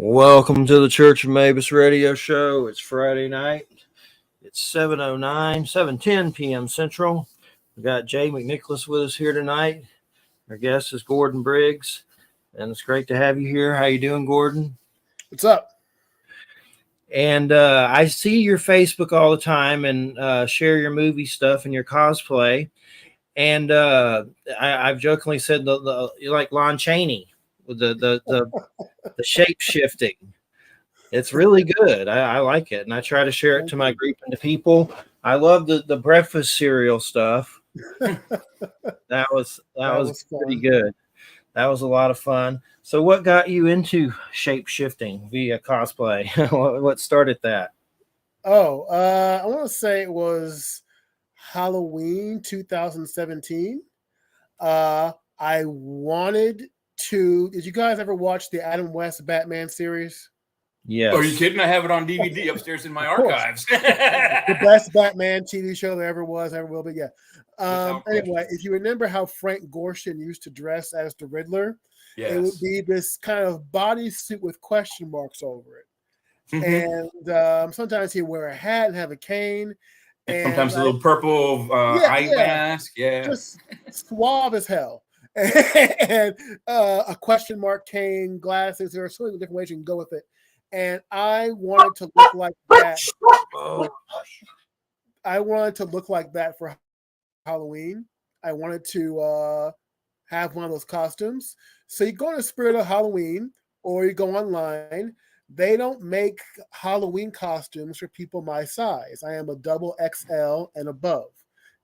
Welcome to the Church of Mabus radio show. It's Friday night. It's 7:09, 7:10 p.m. Central. We got Jay McNicholas with us here tonight. Our guest is Gordon Briggs, and it's great to have you here. How you doing, Gordon? What's up? And I see your Facebook all the time and share your movie stuff and your cosplay. And I've jokingly said you're like Lon Chaney with the shape shifting. It's really good. I like it, and I try to share it to my group and to people. I love the breakfast cereal stuff. That was pretty good. That was a lot of fun. So, what got you into shape shifting via cosplay? What started that? I want to say it was Halloween 2017. I wanted to. Did you guys ever watch the Adam West Batman series? Yes. Are you kidding? I have it on DVD upstairs in my archives. The best Batman TV show there ever was, ever will be. Yeah. Anyway, if you remember how Frank Gorshin used to dress as the Riddler, it would be this kind of bodysuit with question marks over it. Mm-hmm. And sometimes he'd wear a hat and have a cane. And sometimes a little purple eye mask. Yeah. Just suave as hell. And a question mark cane, glasses. There are so many different ways you can go with it. And I wanted to look like that. I wanted to look like that for Halloween. I wanted to have one of those costumes. So you go in the spirit of Halloween, or you go online. They don't make Halloween costumes for people my size. I am a double XL and above.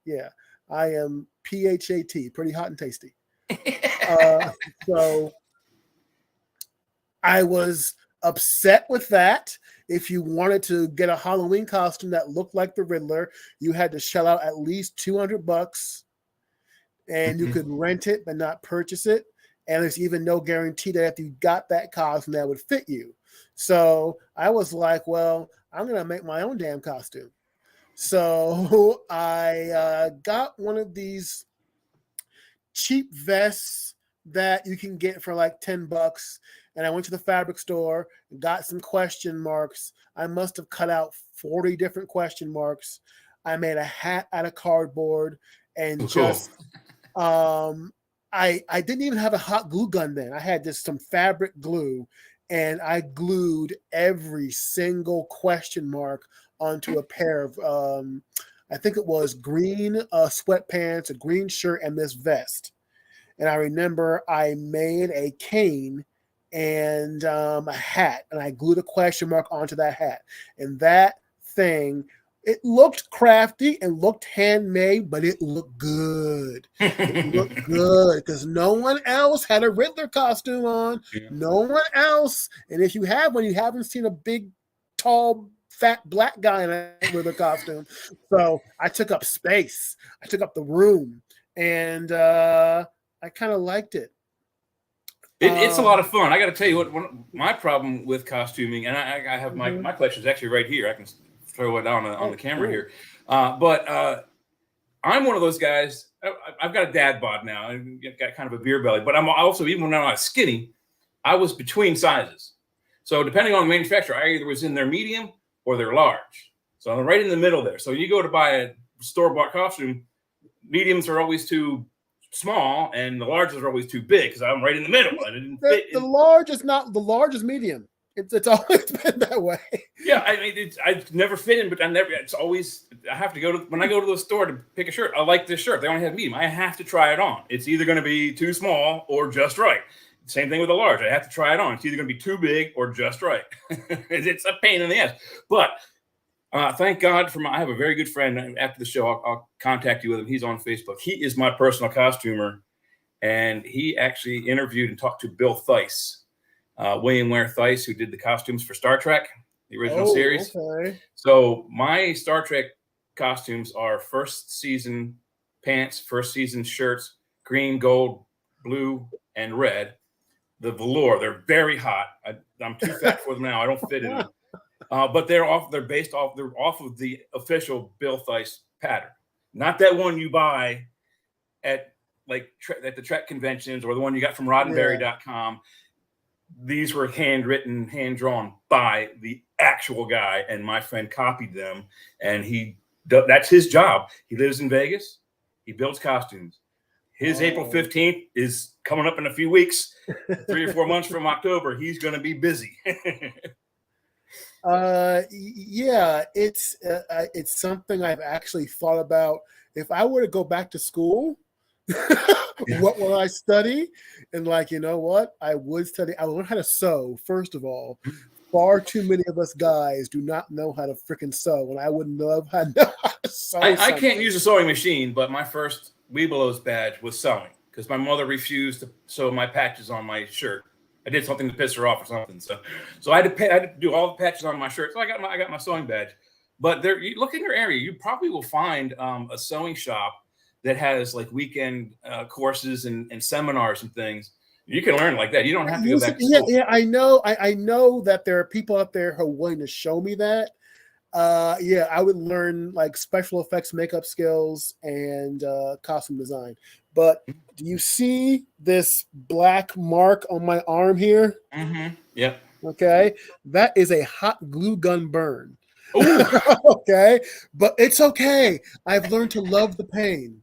Yeah, I am PHAT, pretty hot and tasty. So I was upset with that. If you wanted to get a Halloween costume that looked like the Riddler, you had to shell out at least $200, and you could rent it but not purchase it. And there's even no guarantee that if you got that costume that would fit you. So I was like, well, I'm going to make my own damn costume. So I got one of these cheap vests that you can get for like $10. And I went to the fabric store and got some question marks. I must have cut out 40 different question marks. I made a hat out of cardboard and just I didn't even have a hot glue gun then. I had just some fabric glue, and I glued every single question mark onto a pair of I think it was green sweatpants, a green shirt, and this vest. And I remember I made a cane and a hat, and I glued a question mark onto that hat. And that thing, it looked crafty and looked handmade, but it looked good. It looked good because no one else had a Riddler costume on. Yeah. No one else. And if you have one, you haven't seen a big, tall, fat black guy in a Riddler costume. So I took up space. I took up the room. And I kind of liked it. It's a lot of fun. I got to tell you what my problem with costuming, and I have my collection is actually right here. I can throw it on the camera here. But I'm one of those guys. I've got a dad bod now. I've got kind of a beer belly. But I'm also, even when I was skinny, I was between sizes. So depending on the manufacturer, I either was in their medium or their large. So I'm right in the middle there. So you go to buy a store-bought costume, mediums are always too small and the larges are always too big because I'm right in the middle. I didn't fit the large is not the large is medium. It's always been that way. Yeah, I mean, I never fit in, but it's always, I have to go to, when I go to the store to pick a shirt, I like this shirt. They only have medium. I have to try it on. It's either going to be too small or just right. Same thing with the large. I have to try it on. It's either going to be too big or just right. It's a pain in the ass. But thank God I have a very good friend. After the show, I'll contact you with him. He's on Facebook. He is my personal costumer. And he actually interviewed and talked to Bill Theiss. William Ware Theiss, who did the costumes for Star Trek, the original series. Okay. So my Star Trek costumes are first season pants, first season shirts, green, gold, blue, and red. The velour, they're very hot. I'm too fat for them now. I don't fit in them. But they're off of the official Bill Theiss pattern. Not that one you buy at the Trek conventions or the one you got from Roddenberry.com. these were handwritten, hand drawn by the actual guy, and my friend copied them, and that's his job. He lives in Vegas. He builds costumes. His April 15th is coming up in a few weeks, 3 or 4 months from October. He's going to be busy. Yeah, it's something I've actually thought about. If I were to go back to school, what will I study? And like, you know what? I would learn how to sew, first of all. Far too many of us guys do not know how to freaking sew, and I would love how to sew. I can't use a sewing machine, but my first Webelos badge was sewing because my mother refused to sew my patches on my shirt. I did something to piss her off or something, so I had to do all the patches on my shirt. So I got my sewing badge. But there, you look in your area, you probably will find a sewing shop that has like weekend courses and seminars and things. You can learn like that. You don't have to go back to school. Yeah, I know that there are people out there who are willing to show me that. Yeah, I would learn like special effects, makeup skills, and costume design. But do you see this black mark on my arm here? Mm-hmm. Yep. Okay, that is a hot glue gun burn. Okay, but it's okay. I've learned to love the pain.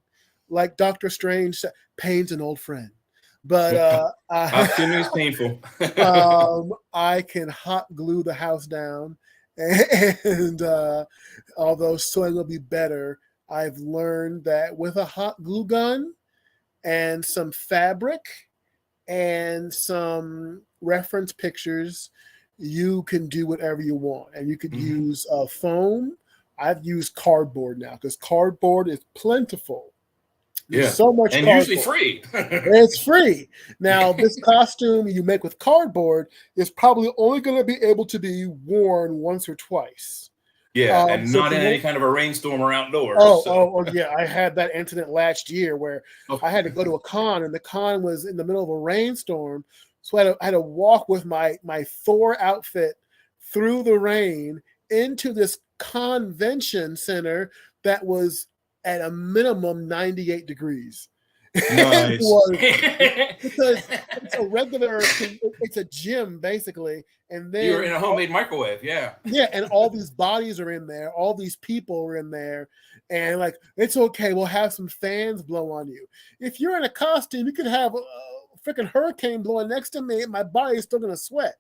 Like Doctor Strange said, pain's an old friend. But costume is painful. I can hot glue the house down, and although sewing will be better, I've learned that with a hot glue gun and some fabric and some reference pictures, you can do whatever you want. And you could use foam. I've used cardboard now because cardboard is plentiful. There's so much and cardboard. usually free. It's free. Now, this costume you make with cardboard is probably only going to be able to be worn once or twice. Yeah, and so not in any kind of a rainstorm or outdoors. Oh, yeah. I had that incident last year where I had to go to a con, and the con was in the middle of a rainstorm. So I had to walk with my Thor outfit through the rain into this convention center that was at a minimum 98 degrees. Nice. Because it's a regular, it's a gym basically, and then you're in a homemade microwave, yeah, and all these bodies are in there, all these people are in there, and like it's okay, we'll have some fans blow on you. If you're in a costume, you could have a freaking hurricane blowing next to me, and my body is still gonna sweat.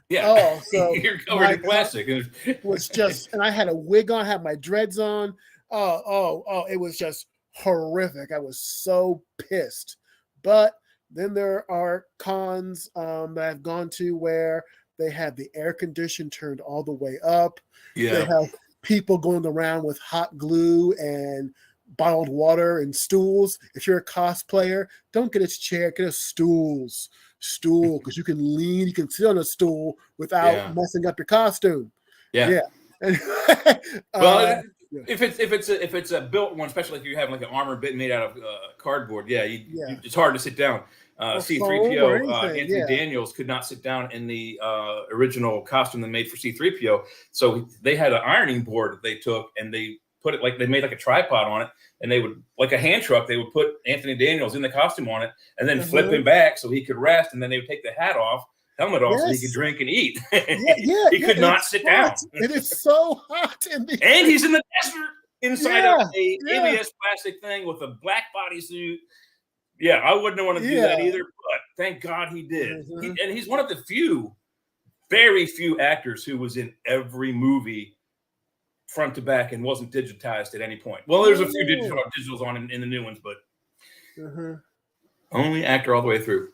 Yeah. Oh, so you're covered in plastic. It was just, and I had a wig on, had my dreads on. Oh, it was just horrific. I was so pissed. But then there are cons that I've gone to where they have the air condition turned all the way up. Yeah. They have people going around with hot glue and bottled water and stools. If you're a cosplayer, don't get a chair, get a stool, because you can lean, you can sit on a stool without messing up your costume. Yeah. Well, if it's a built one, especially if you have like an armor bit made out of cardboard, it's hard to sit down. C-3PO, Anthony Daniels could not sit down in the original costume they made for C-3PO. So they had an ironing board that they took and they put it they made like a tripod on it, and they would, like a hand truck, they would put Anthony Daniels in the costume on it and then flip him back so he could rest, and then they would take the helmet off so he could drink and eat. He could not sit down. It is so hot and he's in the desert inside of a ABS plastic thing with a black bodysuit. Yeah, I wouldn't want to do that either, but thank God he did. And he's one of the very few actors who was in every movie front to back and wasn't digitized at any point. Well, there's a few digitals on in the new ones, but only actor all the way through.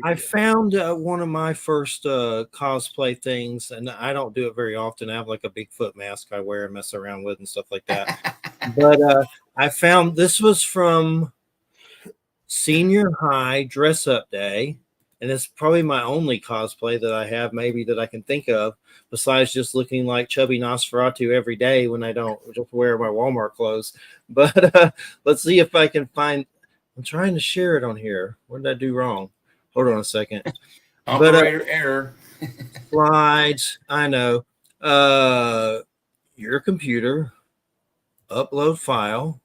I found one of my first cosplay things, and I don't do it very often. I have like a Bigfoot mask I wear and mess around with and stuff like that. But I found this was from senior high dress up day, and it's probably my only cosplay that I have, maybe that I can think of, besides just looking like chubby Nosferatu every day when I don't just wear my Walmart clothes. But let's see if I can find. I'm trying to share it on here. What did I do wrong? Hold on a second. Operator error. Slides. I know. Your computer. Upload file.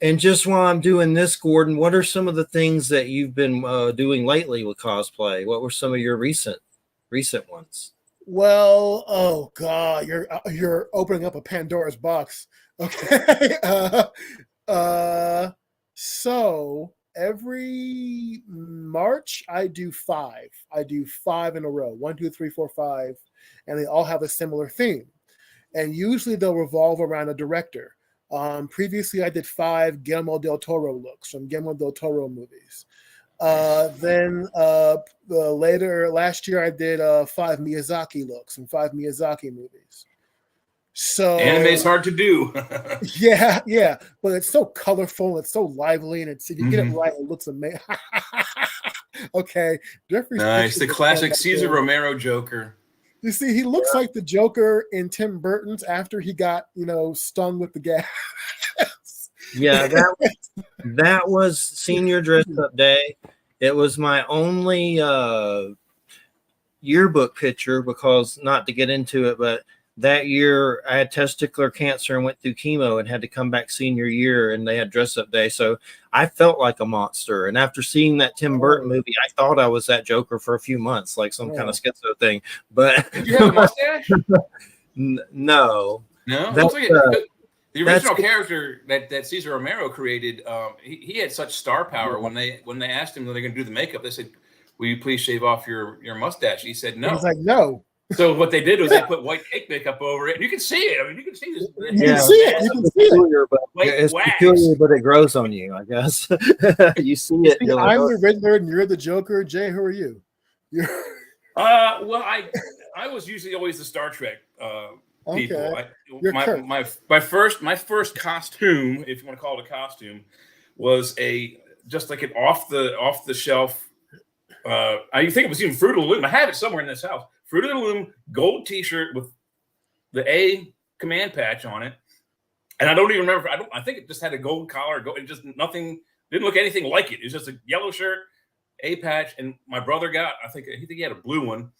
And just while I'm doing this, Gordon, what are some of the things that you've been doing lately with cosplay? What were some of your recent ones? Well, oh God, you're opening up a Pandora's box. Okay. Uh, so every March I do five. I do five in a row. 1, 2, 3, 4, 5, and they all have a similar theme. And usually they'll revolve around a director. Previously, I did 5 Guillermo del Toro looks from Guillermo del Toro movies. Then later last year, I did 5 Miyazaki looks and 5 Miyazaki movies. So Anime's hard to do. yeah, but it's so colorful, it's so lively, and if you get it right, it looks amazing. Okay, Jeffrey's nice, the classic Cesar Romero Joker. You see, he looks like the Joker in Tim Burton's after he got, stung with the gas. Yeah, that was senior dress up day. It was my only yearbook picture because, not to get into it, but that year I had testicular cancer and went through chemo and had to come back senior year, and they had dress up day. So I felt like a monster. And after seeing that Tim Burton movie, I thought I was that Joker for a few months, like some kind of schizo thing. But did you have a mustache? No. That's like the original character that Cesar Romero created. He had such star power. When they asked him when they're going to do the makeup, they said, "Will you please shave off your mustache?" He said, "No." He's like, "No." So what they did was they put white cake makeup over it. And you can see it. I mean, you can see this. You can see it. You can see it. It's peculiar, but it grows on you, I guess. You see it. See, I'm the Riddler and you're the Joker. Jay, who are you? Well, I was usually always the Star Trek people. My first costume, if you want to call it a costume, was just like an off the shelf. I think it was even Fruit of the Loom. I have it somewhere in this house. Fruit of the Loom gold T-shirt with the A command patch on it, and I don't even remember. I think it just had a gold collar. It just nothing didn't look anything like it. It was just a yellow shirt, A patch, and my brother got. I think he had a blue one,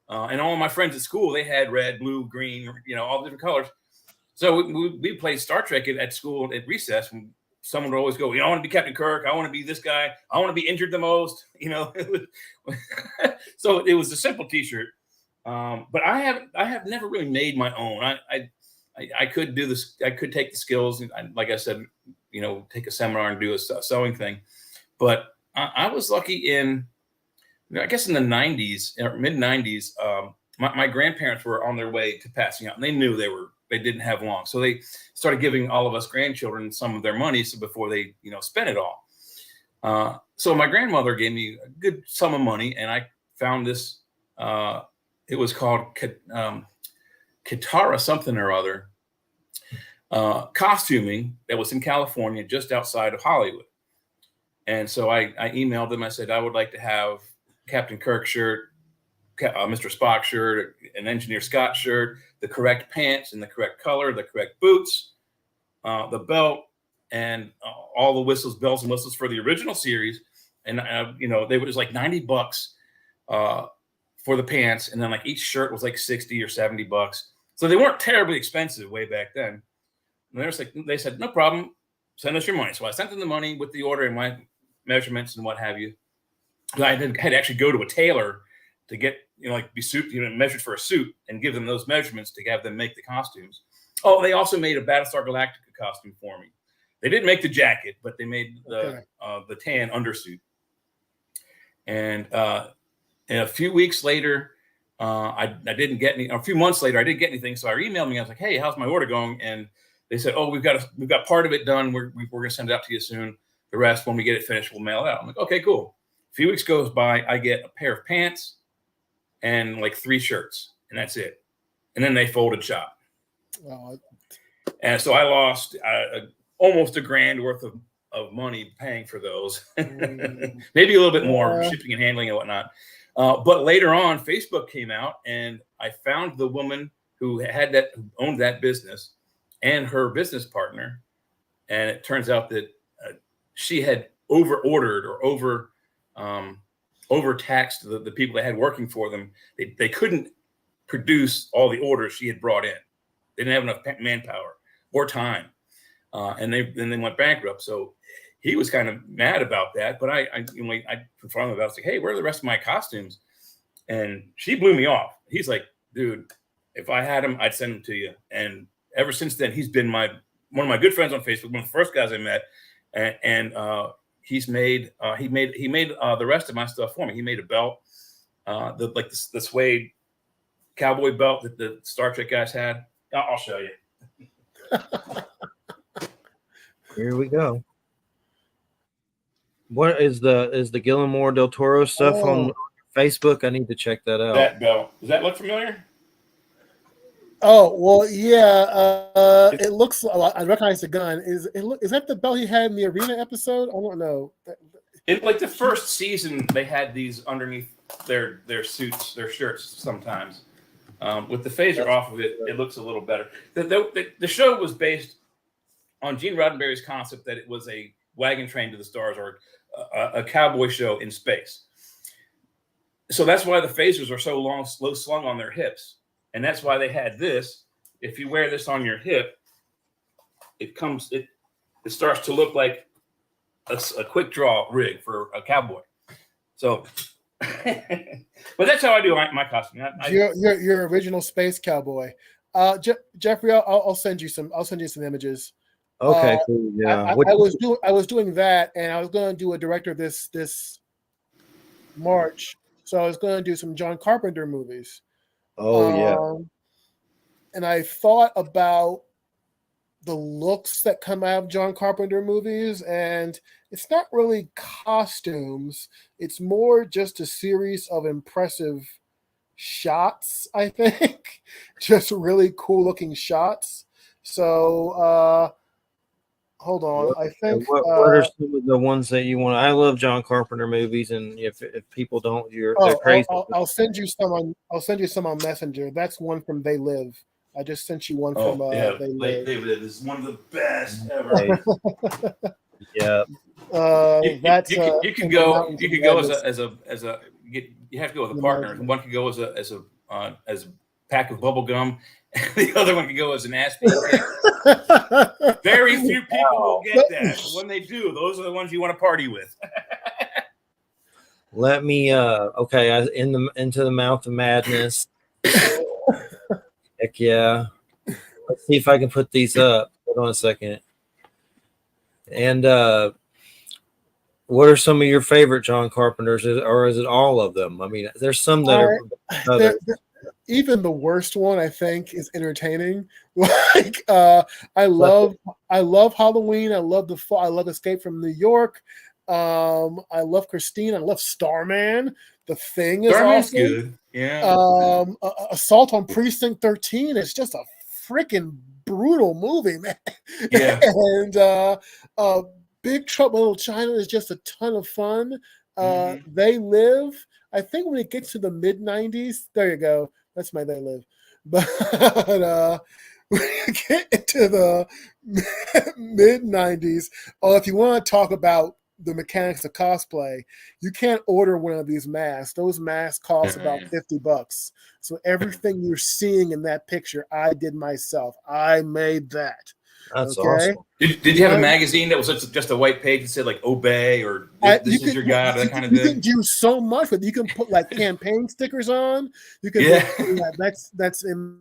and all of my friends at school they had red, blue, green, all the different colors. So we played Star Trek at school at recess. And someone would always go, I want to be Captain Kirk. I want to be this guy. I want to be injured the most. So it was a simple T-shirt. But I have never really made my own. I could do this. I could take the skills, and like I said, take a seminar and do a sewing thing. But I was lucky I guess in the 90s or mid 90s, my grandparents were on their way to passing out, and they knew they didn't have long, so they started giving all of us grandchildren some of their money, so before they spent it all. So my grandmother gave me a good sum of money, and I found this. It was called Kitara something or other, costuming that was in California, just outside of Hollywood. And so I emailed them. I said, I would like to have Captain Kirk shirt, Mr. Spock shirt, an Engineer Scott shirt, the correct pants in the correct color, the correct boots, the belt, and all the bells and whistles for the original series. And, they were just like $90 for the pants. And then like each shirt was like $60 or $70. So they weren't terribly expensive way back then. And they said, no problem, send us your money. So I sent them the money with the order and my measurements and what have you. I had to actually go to a tailor to get, measured for a suit and give them those measurements to have them make the costumes. Oh, they also made a Battlestar Galactica costume for me. They didn't make the jacket, but they made the tan undersuit. And a few weeks later, I didn't get any. A few months later, I didn't get anything. So I emailed me. I was like, "Hey, how's my order going?" And they said, "Oh, we've got part of it done. We're going to send it out to you soon. The rest, when we get it finished, we'll mail it out." I'm like, "Okay, cool." A few weeks goes by, I get a pair of pants and like 3 shirts, and that's it. And then they folded shop. And so I lost almost $1,000 worth of money paying for those. Maybe a little bit more shipping and handling and whatnot. But later on, Facebook came out, and I found the woman who owned that business and her business partner. And it turns out that she had over-ordered or overtaxed the people that had working for them. They couldn't produce all the orders she had brought in. They didn't have enough manpower or time. and they went bankrupt. So he was kind of mad about that. But I confronted him about it. I was like, hey, where are the rest of my costumes? And she blew me off. He's like, dude, if I had him, I'd send him to you. And ever since then, he's been one of my good friends on Facebook, one of the first guys I met, and he made the rest of my stuff for me. He made a belt, the suede cowboy belt that the Star Trek guys had. I'll show you. Here we go. What is the Guillermo del Toro stuff on Facebook? I need to check that out. That belt. Does that look familiar? Oh, well, yeah. It looks. I recognize the gun. Is that the belt he had in the arena episode? I don't know. Like the first season, they had these underneath their suits, their shirts. Sometimes, with the phaser off of it, it looks a little better. The show was based on Gene Roddenberry's concept that it was a wagon train to the stars, or a cowboy show in space. So that's why the phasers are so slow slung on their hips. And that's why they had this. If you wear this on your hip, it starts to look like a quick draw rig for a cowboy. So, but that's how I do my costume. Your original space cowboy. Jeffrey, I'll send you some. I'll send you some images. Okay, cool. Yeah, I was doing that, and I was going to do a director this March. So I was going to do some John Carpenter movies. And I thought about the looks that come out of John Carpenter movies, and it's not really costumes. It's more just a series of impressive shots, I think. Just really cool looking shots. So hold on. I think what are some of the ones that you want? I love John Carpenter movies, and if people don't, they're crazy. I'll send you some on Messenger. That's one from They Live. I just sent you one from They Live. They Live is one of the best ever. Yeah. You can go as a you have to go with a partner. One can go as a pack of bubble gum. The other one can go as an ass bean. Very few people will get that. But when they do, those are the ones you want to party with. Let me into the mouth of madness. Heck yeah. Let's see if I can put these up. Hold on a second. And what are some of your favorite John Carpenters, or is it all of them? I mean, there's some that are even the worst one, I think, is entertaining. Like I love Halloween. I love the fall. I love Escape from New York. I love Christine. I love Starman. The Thing is Starman's awesome. Good. Yeah. Assault on Precinct 13 is just a freaking brutal movie, man. Yeah. And Big Trouble in Little China is just a ton of fun. They Live. I think when it gets to the mid 90s, there you go. That's my They Live. But when you get into the mid 90s, if you want to talk about the mechanics of cosplay, you can't order one of these masks. Those masks cost about $50. So everything you're seeing in that picture, I did myself. I made that. That's awesome. Did you have a magazine that was just a white page that said like obey or this is your guy, that kind of thing? You can do so much with it. You can put like campaign stickers on. You can that's in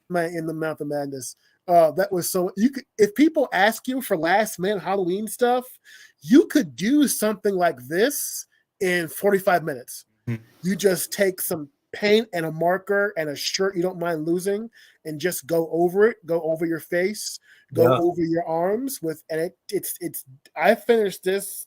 the mouth of madness. That was so you could, if people ask you for last minute Halloween stuff, you could do something like this in 45 minutes. You just take some paint and a marker and a shirt you don't mind losing and just go over it, go over your face, go over your arms it's I finished this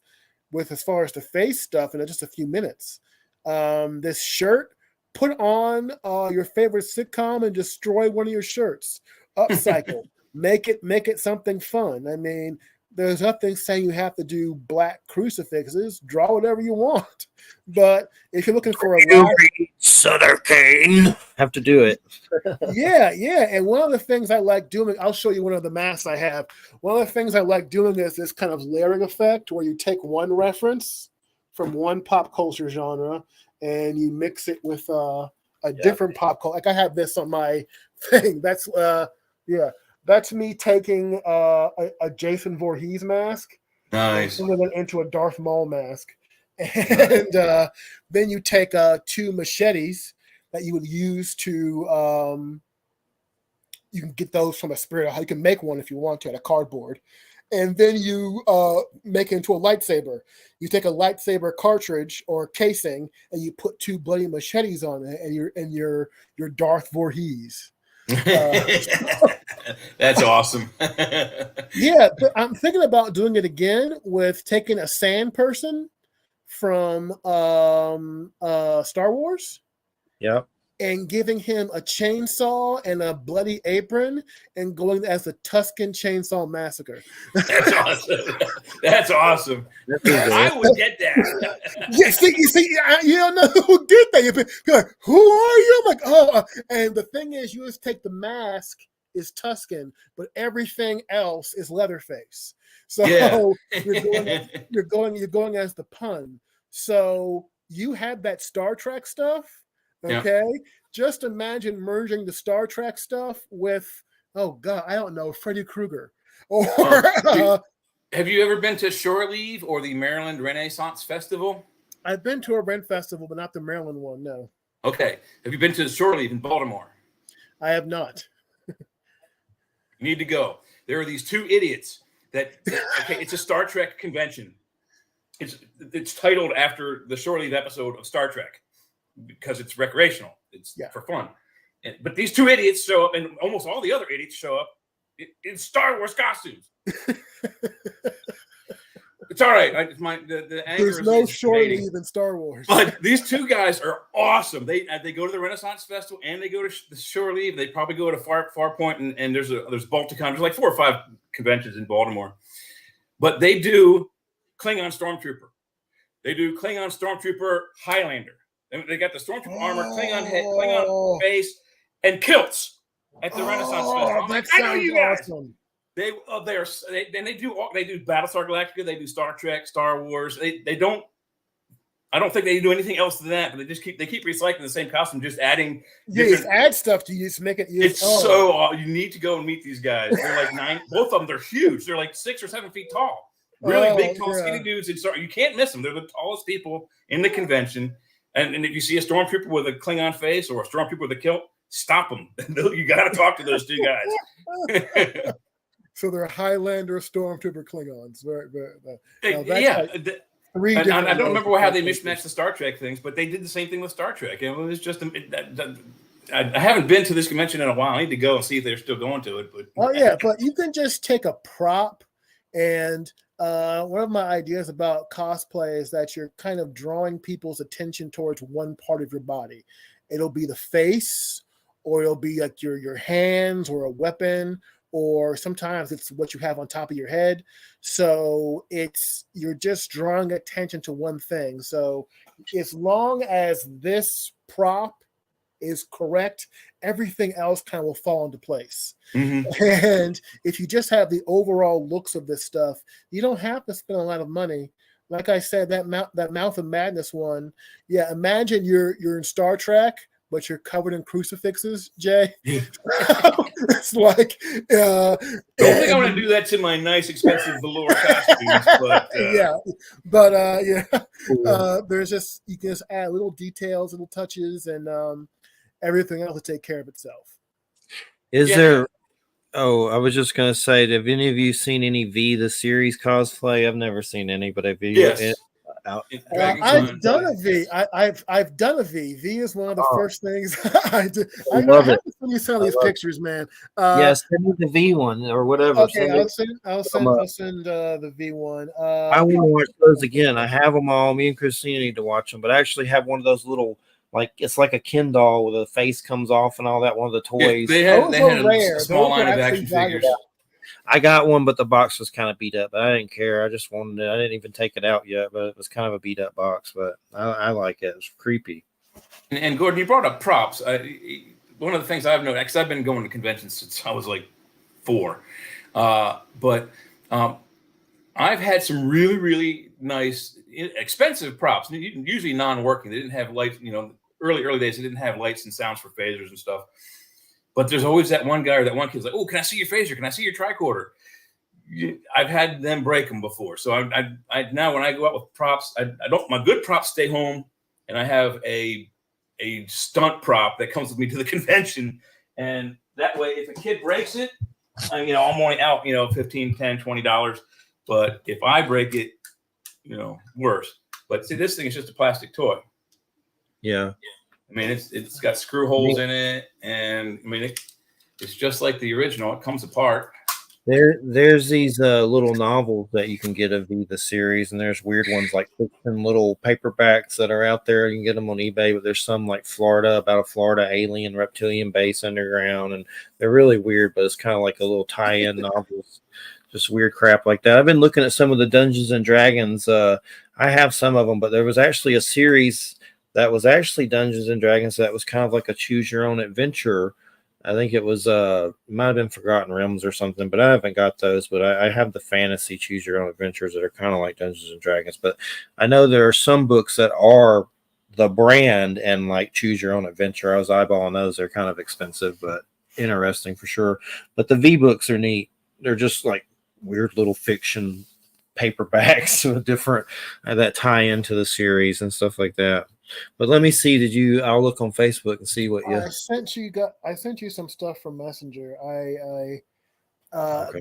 with, as far as the face stuff, in just a few minutes. This shirt, put on your favorite sitcom and destroy one of your shirts. Upcycle. make it something fun. I mean, there's nothing saying you have to do black crucifixes. Draw whatever you want. But if you're looking for a Sutter Kane, have to do it. yeah. And one of the things I like doing, I'll show you one of the masks I have. One of the things I like doing is this kind of layering effect where you take one reference from one pop culture genre and you mix it with a different pop culture. Like I have this on my thing. That's That's me taking a Jason Voorhees mask and Nice. turning it into a Darth Maul mask. And then you take 2 machetes that you would use to you can get those from a spirit. You can make one if you want to out of cardboard. And then you make it into a lightsaber. You take a lightsaber cartridge or casing, and you put 2 bloody machetes on it, and you're Darth Voorhees. That's awesome. Yeah, but I'm thinking about doing it again with taking a sand person from Star Wars. Yep. And giving him a chainsaw and a bloody apron and going as the Tuscan Chainsaw Massacre. That's awesome. That's awesome. I would get that. Yeah, you see, you don't know who did that. You're like, who are you? I'm like, oh. And the thing is, you just take the mask is Tuscan, but everything else is Leatherface. So you're going as the pun. So you had that Star Trek stuff. Okay, just imagine merging the Star Trek stuff with, oh God, I don't know, Freddy Krueger. Or have you ever been to Shore Leave or the Maryland Renaissance Festival? I've been to a Ren Festival, but not the Maryland one. No. Okay. Have you been to Shore Leave in Baltimore? I have not. You need to go. There are these 2 idiots that. Okay, it's a Star Trek convention. It's titled after the Shore Leave episode of Star Trek, because it's recreational. It's for fun. But these 2 idiots show up, and almost all the other idiots show up in Star Wars costumes. It's all right. The anger There's no Shore Leave in Star Wars. But these 2 guys are awesome. They go to the Renaissance Festival and they go to the Shore Leave. They probably go to Far Point, and there's Balticon. There's like 4 or 5 conventions in Baltimore. But they do Klingon Stormtrooper. They do Klingon Stormtrooper Highlander. They got the Stormtrooper armor, Klingon head, Klingon face, and kilts at the Renaissance Festival. That sounds awesome. They do Battlestar Galactica. They do Star Trek, Star Wars. They don't. I don't think they do anything else than that. But they keep recycling the same costume, just adding. Yeah, just add stuff to you to make it. So you need to go and meet these guys. They're like 9. Both of them. They're huge. They're like 6 or 7 feet tall. Really big, tall, skinny dudes. You can't miss them. They're the tallest people in the convention. And if you see a Stormtrooper with a Klingon face or a Stormtrooper with a kilt, stop them. You got to talk to those 2 guys. So they're Highlander, Stormtrooper, Klingons. I don't remember how they mismatched the Star Trek things, but they did the same thing with Star Trek. It was just I haven't been to this convention in a while. I need to go and see if they're still going to it. But you can just take a prop. And one of my ideas about cosplay is that you're kind of drawing people's attention towards one part of your body. It'll be the face, or it'll be like your hands or a weapon, or sometimes it's what you have on top of your head. So you're just drawing attention to one thing. So as long as this prop is correct, everything else kind of will fall into place. Mm-hmm. And if you just have the overall looks of this stuff, you don't have to spend a lot of money. Like I said, that Mouth of Madness one, imagine you're in Star Trek, but you're covered in crucifixes, Jay. It's like I don't think I want to do that to my nice, expensive velour costumes, but there's just, you can just add little details, little touches, and everything else will take care of itself. Is there? Oh, I was just gonna say, have any of you seen any V the series cosplay? I've never seen any, but have you? Yes. I've done a V. I've done a V. V is one of the first things I do. I love it. When you send these pictures, man. Yes, send me the V one or whatever. Okay, I'll send the V one. I want to watch those again. I have them all. Me and Christina need to watch them, but I actually have one of those little, like, it's like a Ken doll with a face comes off and all that. One of the toys. Yeah, they had a small line of action figures. I got one, but the box was kind of beat up. But I didn't care. I just wanted it. I didn't even take it out yet, but it was kind of a beat up box. But I like it. It's creepy. And Gordon, you brought up props. One of the things I've noticed, because I've been going to conventions since I was like 4, but I've had some really, really nice, expensive props. Usually non-working. They didn't have lights. Early days they didn't have lights and sounds for phasers and stuff. But there's always that one guy or that one kid's like, oh, can I see your phaser? Can I see your tricorder? I've had them break them before. So I now when I go out with props, I don't, my good props stay home, and I have a stunt prop that comes with me to the convention. And that way, if a kid breaks it, I'm only out, $15, $10, $20. But if I break it, worse. But see, this thing is just a plastic toy. Yeah. I mean, it's got screw holes in it, and I mean, it's just like the original. It comes apart. There's these little novels that you can get of the series, and there's weird ones like little paperbacks that are out there. You can get them on eBay, but there's some like about a Florida alien reptilian base underground, and they're really weird, but it's kind of like a little tie-in novels, just weird crap like that. I've been looking at some of the Dungeons and Dragons. I have some of them, but there was actually a series that was actually Dungeons and Dragons that was kind of like a choose your own adventure. I think it was might have been Forgotten Realms or something, but I haven't got those. But I have the fantasy choose your own adventures that are kind of like Dungeons and Dragons. But I know there are some books that are the brand and like choose your own adventure. I was eyeballing those. They're kind of expensive, but interesting for sure. But the V books are neat. They're just like weird little fiction paperbacks with different that tie into the series and stuff like that. But let me see. I'll look on Facebook and see what you. I sent you some stuff from Messenger. Okay.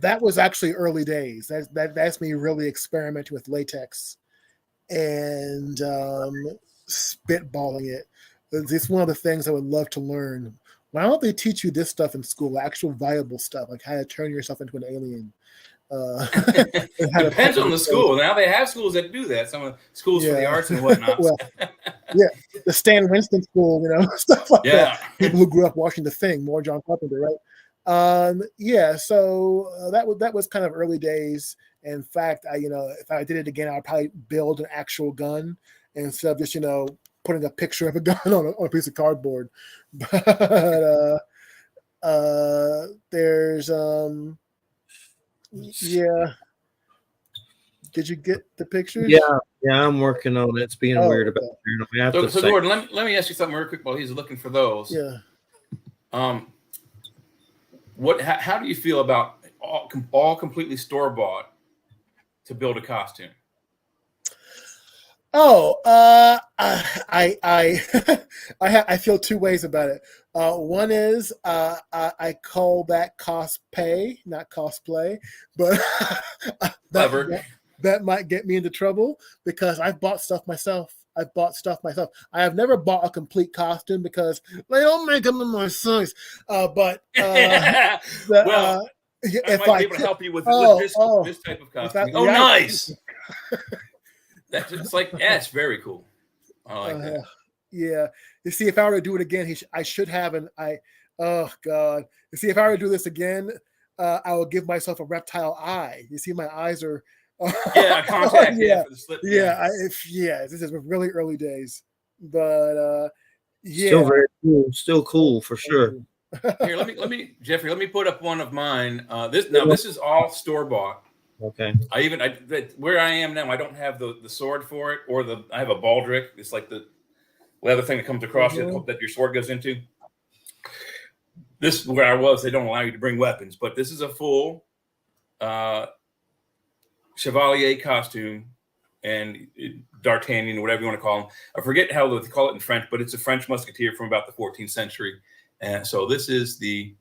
That was actually early days. That's me really experimenting with latex and spitballing it. It's one of the things I would love to learn. Why don't they teach you this stuff in school? Actual viable stuff, like how to turn yourself into an alien. Depends on the school. Now they have schools that do that. Some of the schools for the arts and whatnot. Well, the Stan Winston School, stuff like that. People who grew up watching The Thing, more John Carpenter, right? So that was kind of early days. In fact, if I did it again, I'd probably build an actual gun instead of just putting a picture of a gun on a piece of cardboard. But there's yeah. Did you get the pictures? Yeah, I'm working on it. It's being weird about it. So Gordon, let me ask you something real quick while he's looking for those. Yeah. How do you feel about all completely store bought to build a costume? I feel two ways about it. One is I call that cosplay, not cosplay, but that might get me into trouble because I've bought stuff myself. I have never bought a complete costume because they don't make them in my size. But I might be able to help you with this type of costume. Nice. It's like, it's very cool. I like that. Yeah. You see, if I were to do it again, I should have oh God. You see, if I were to do this again, I will give myself a reptile eye. You see, my eyes are contact. For the slip. This is really early days. But still very cool. Still cool for sure. Here, let me Jeffrey, let me put up one of mine. This is all store bought. Okay. Where I am now, I don't have the sword for it, or I have a baldric. It's like the leather thing that comes across that your sword goes into. This where I was, they don't allow you to bring weapons, but this is a full Chevalier costume and D'Artagnan, whatever you want to call him. I forget how they call it in French, but it's a French musketeer from about the 14th century. And so this is me,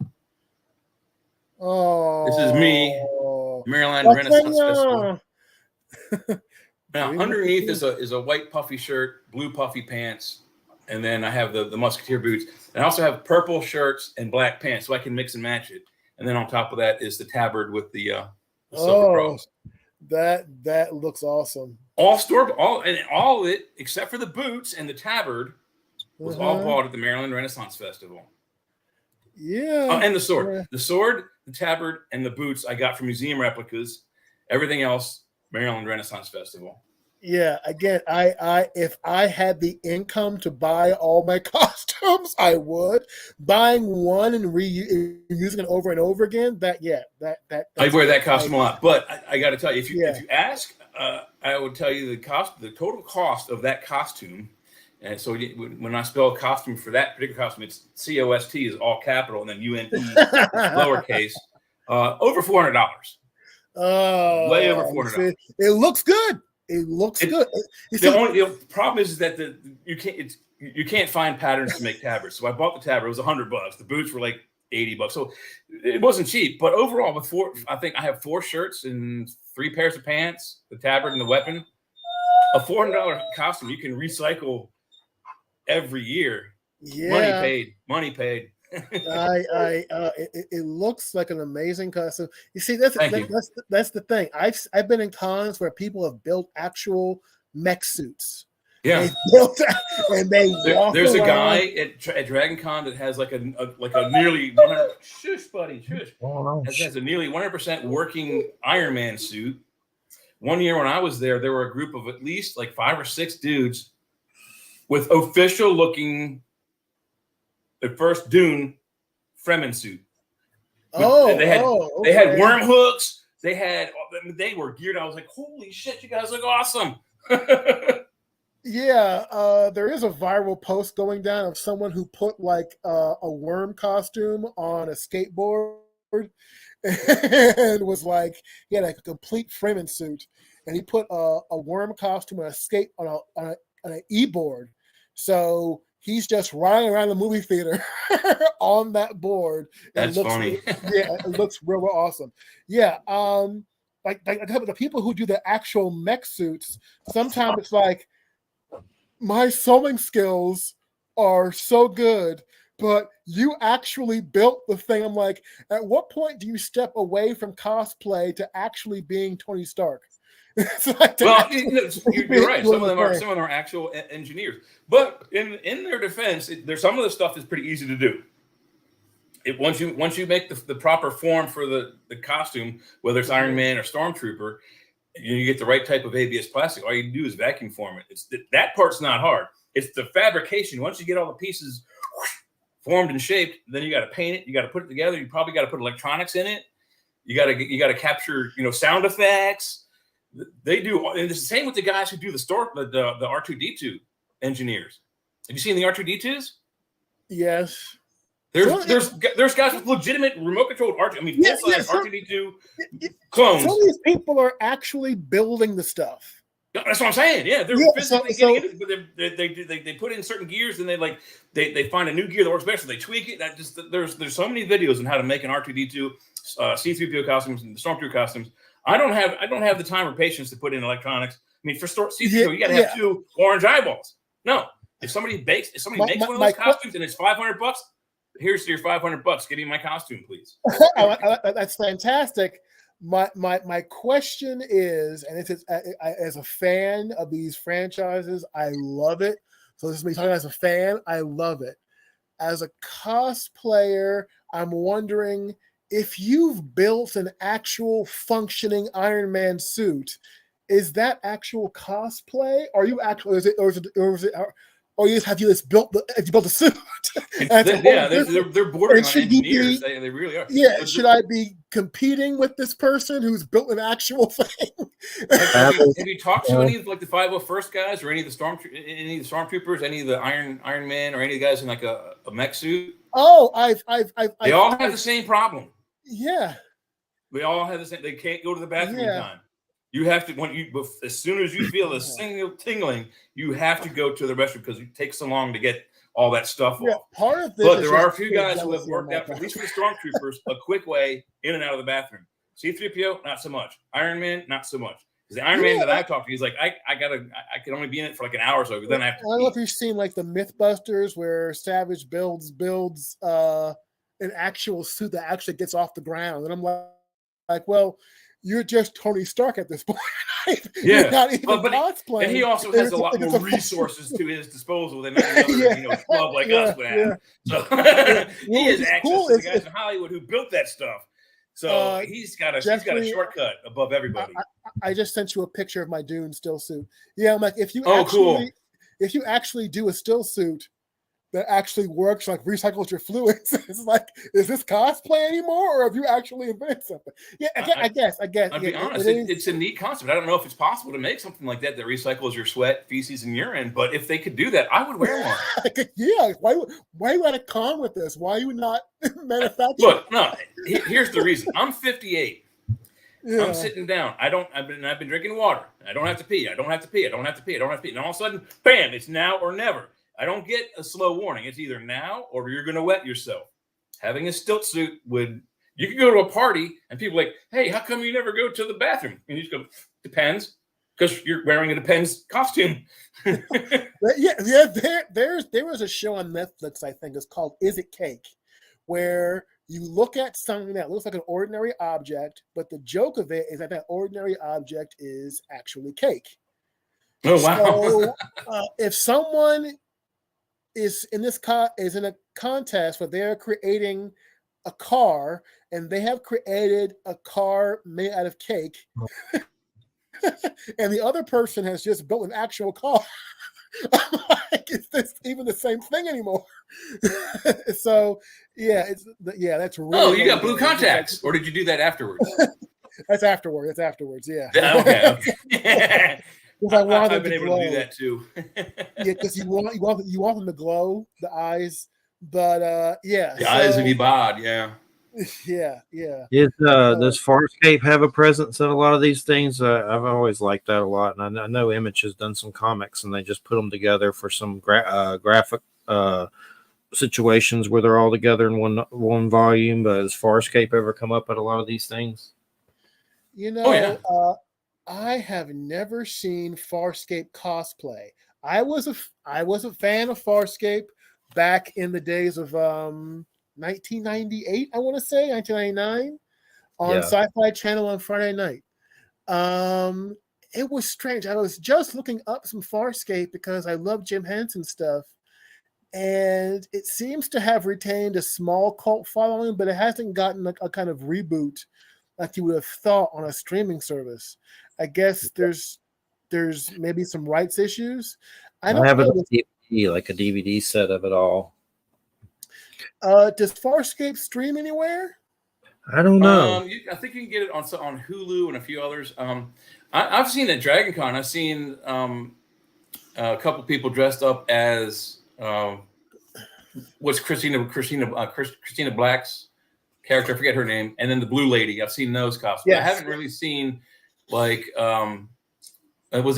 Maryland Renaissance Festival. Now underneath is a white puffy shirt, blue puffy pants, and then I have the musketeer boots. And I also have purple shirts and black pants, so I can mix and match it. And then on top of that is the tabard with the silver cross. That looks awesome. All of it except for the boots and the tabard was all bought at the Maryland Renaissance Festival. Yeah. And the sword. Yeah. The sword, the tabard, and the boots I got from museum replicas. Everything else, Maryland Renaissance Festival. Yeah. Again, if I had the income to buy all my costumes, I would. Buying one and using it over and over again, I wear that costume a lot. But I got to tell you, if you ask, I would tell you the total cost of that costume And so when I spell costume for that particular costume, it's COST is all capital, and then UNE is lowercase. Over $400. Oh, way over $400. It looks good. It looks good. The problem is that you can't find patterns to make tabards. So I bought the tabard. It was $100. The boots were like $80. So it wasn't cheap. But overall, I think I have 4 shirts and 3 pairs of pants, the tabard and the weapon. A $400 costume you can recycle every year. Yeah. Money paid. It looks like an amazing costume. You see, that's the thing. I've been in cons where people have built actual mech suits. Yeah, there's a guy at Dragon Con that has like a nearly 100. Shush, buddy, shush. Has a nearly 100% working Iron Man suit. One year when I was there were a group of at least like 5 or 6 dudes with official looking the first Dune Fremen suit. They had worm hooks. They were geared. I was like, holy shit, you guys look awesome. Yeah, there is a viral post going down of someone who put like a worm costume on a skateboard and was like, he had like a complete Fremen suit, and he put a worm costume on a skate on an e-board. So he's just riding around the movie theater on that board. That's funny. Yeah, it looks real awesome. Yeah, like the people who do the actual mech suits, sometimes it's like, my sewing skills are so good, but you actually built the thing. I'm like, at what point do you step away from cosplay to actually being Tony Stark? Like well, you're right. Some of them are actual engineers, but in their defense, there's some of the stuff that's pretty easy to do. Once you make the proper form for the costume, whether it's Iron Man or Stormtrooper, you get the right type of ABS plastic. All you do is vacuum form it. That part's not hard. It's the fabrication. Once you get all the pieces formed and shaped, then you got to paint it. You got to put it together. You probably got to put electronics in it. You got to capture sound effects. They do, and it's the same with the guys who do the R2D2 engineers. Have you seen the R2D2s? Yes. There's guys with legitimate remote controlled full-size R2D2 clones. Some of these people are actually building the stuff. That's what I'm saying. Yeah, they're physically getting into it, but they put in certain gears, and they find a new gear that works better, so they tweak it. There's so many videos on how to make an R2D2 C-3PO costumes and the Stormtrooper costumes. I don't have the time or patience to put in electronics. I mean, for C-3PO, you got to have 2 orange eyeballs. No, if somebody makes one of those costumes and it's $500. Here's your $500. Give me my costume, please. That's fantastic. My question is, and it's as a fan of these franchises, I love it. So this is me talking as a fan. I love it. As a cosplayer, I'm wondering if you've built an actual functioning Iron Man suit. Is that actual cosplay? Are you actually? Or have you built the suit? They're bordering on engineers. They really are. Yeah, should I be competing with this person who's built an actual thing? Have you talked to any of like the 501st guys, or any of the stormtroopers, any of the Iron Man, or any of the guys in like a mech suit? Oh, They all have the same problem. Yeah, they all have the same. They can't go to the bathroom in time. You have to as soon as you feel a single tingling, you have to go to the restroom because it takes so long to get all that stuff off. Part of this, but there are a few guys who have worked out, at least for the stormtroopers, a quick way in and out of the bathroom. C-3PO, not so much. Iron Man, not so much. Because the Iron Man that I've talked to, he's like, I can only be in it for like an hour or so. But then I have to. I don't know if you've seen like the Mythbusters where Savage builds an actual suit that actually gets off the ground, and I'm like, well, you're just Tony Stark at this point. You're not even cosplaying. And he also has a lot more resources to his disposal than another club like us would have. So he has access to the guys in Hollywood who built that stuff. So he's got a shortcut above everybody. I just sent you a picture of my Dune still suit. Yeah, I'm like, if you actually do a still suit, that actually works, like recycles your fluids. It's like, is this cosplay anymore, or have you actually invented something? Yeah, I guess. I'd Yeah, be honest, it's a neat concept. I don't know if it's possible to make something like that recycles your sweat, feces, and urine, but if they could do that, I would wear one. Yeah, why you at a con with this? Why are you not manufacturing? Look, no, here's the reason. I'm 58. Yeah. I'm sitting down. I've been drinking water. I don't have to pee. I don't have to pee. I don't have to pee. I don't have to pee. And all of a sudden, bam, it's now or never. I don't get a slow warning. It's either now or you're going to wet yourself. Having a stilt suit you could go to a party and people are like, hey, how come you never go to the bathroom? And you just go, depends, because you're wearing a Depends costume. Yeah. There was a show on Netflix, I think it's called Is It Cake, where you look at something that looks like an ordinary object, but the joke of it is that ordinary object is actually cake. Oh, wow. So if someone is in a contest where they're creating a car and they have created a car made out of cake, and the other person has just built an actual car, I'm like, is this even the same thing anymore? So that's really. Oh, you got blue contacts, or did you do that afterwards? That's afterwards. Yeah. Okay. I've been able to do that too. Yeah, because you want them to glow, the eyes, but the eyes would be bad. Yeah. Yeah. Does Farscape have a presence in a lot of these things? I've always liked that a lot, and I know Image has done some comics, and they just put them together for some graphic situations where they're all together in one volume. But has Farscape ever come up at a lot of these things? I have never seen Farscape cosplay. I was a fan of Farscape back in the days of 1998, I want to say 1999, on Sci-Fi Channel on Friday night. It was strange. I was just looking up some Farscape because I love Jim Henson stuff, and it seems to have retained a small cult following, but it hasn't gotten a kind of reboot like you would have thought on a streaming service. I guess there's maybe some rights issues. I have it on DVD, like a DVD set of it all. Does Farscape stream anywhere? I don't know. I think you can get it on Hulu and a few others. I've seen at Dragon Con. I've seen a couple people dressed up as what's Christina Black's character? I forget her name. And then the Blue Lady. I've seen those costumes. Yes. I haven't really seen was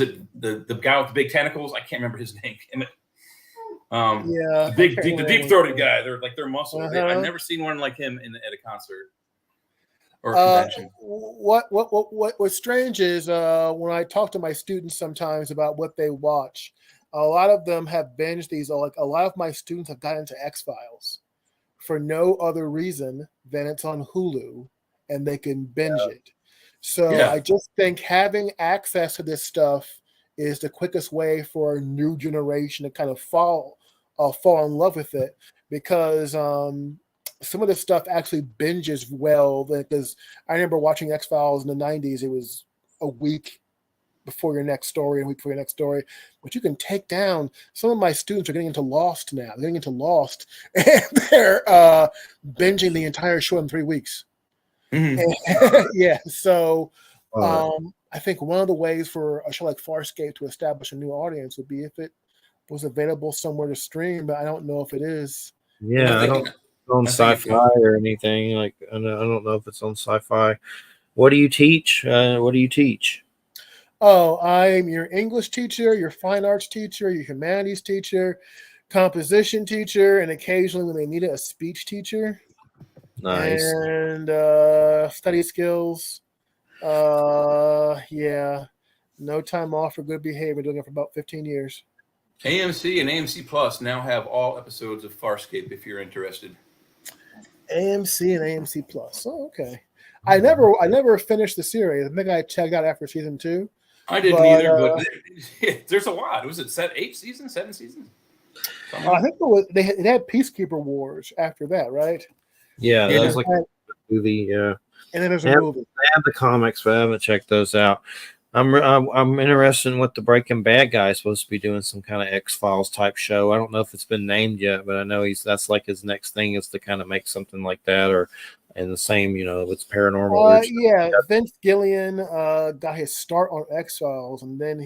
it the guy with the big tentacles? I can't remember his name. The deep throated guy. They're muscle. I've never seen one like him at a concert or convention. What's strange is when I talk to my students sometimes about what they watch, a lot of them have binged these. Like a lot of my students have gotten into X-Files for no other reason than it's on Hulu and they can binge it. So I just think having access to this stuff is the quickest way for a new generation to kind of fall in love with it, because some of the stuff actually binges well. Because I remember watching X-Files in the 90s. It was a week before your next story, but you can take down. Some of my students are getting into Lost now. They're getting into Lost, and they're binging the entire show in 3 weeks. Mm-hmm. So I think one of the ways for a show like Farscape to establish a new audience would be if it was available somewhere to stream, but I don't know if it is. Yeah, I don't on Sci-Fi or anything. Like I don't know if it's on Sci-Fi. What do you teach? Oh, I'm your English teacher, your fine arts teacher, your humanities teacher, composition teacher, and occasionally when they need it, a speech teacher. Nice. And study skills. No time off for good behavior. Doing it for about 15 years. AMC and AMC Plus now have all episodes of Farscape if you're interested. AMC and AMC Plus. Oh, okay. I never finished the series. I think I checked out after season 2. I didn't either, but there's a lot. Was it 8 seasons, 7 seasons? I think it had Peacekeeper Wars after that, right? Yeah, that was like a movie. Yeah, and then there's a movie. I have the comics, but I haven't checked those out. I'm interested in what the Breaking Bad guy is supposed to be doing, some kind of X-Files type show. I don't know if it's been named yet, but I know that's like his next thing is to kind of make something like that, or in the same, with paranormal weird stuff. Yeah, Vince Gillian got his start on X-Files, and then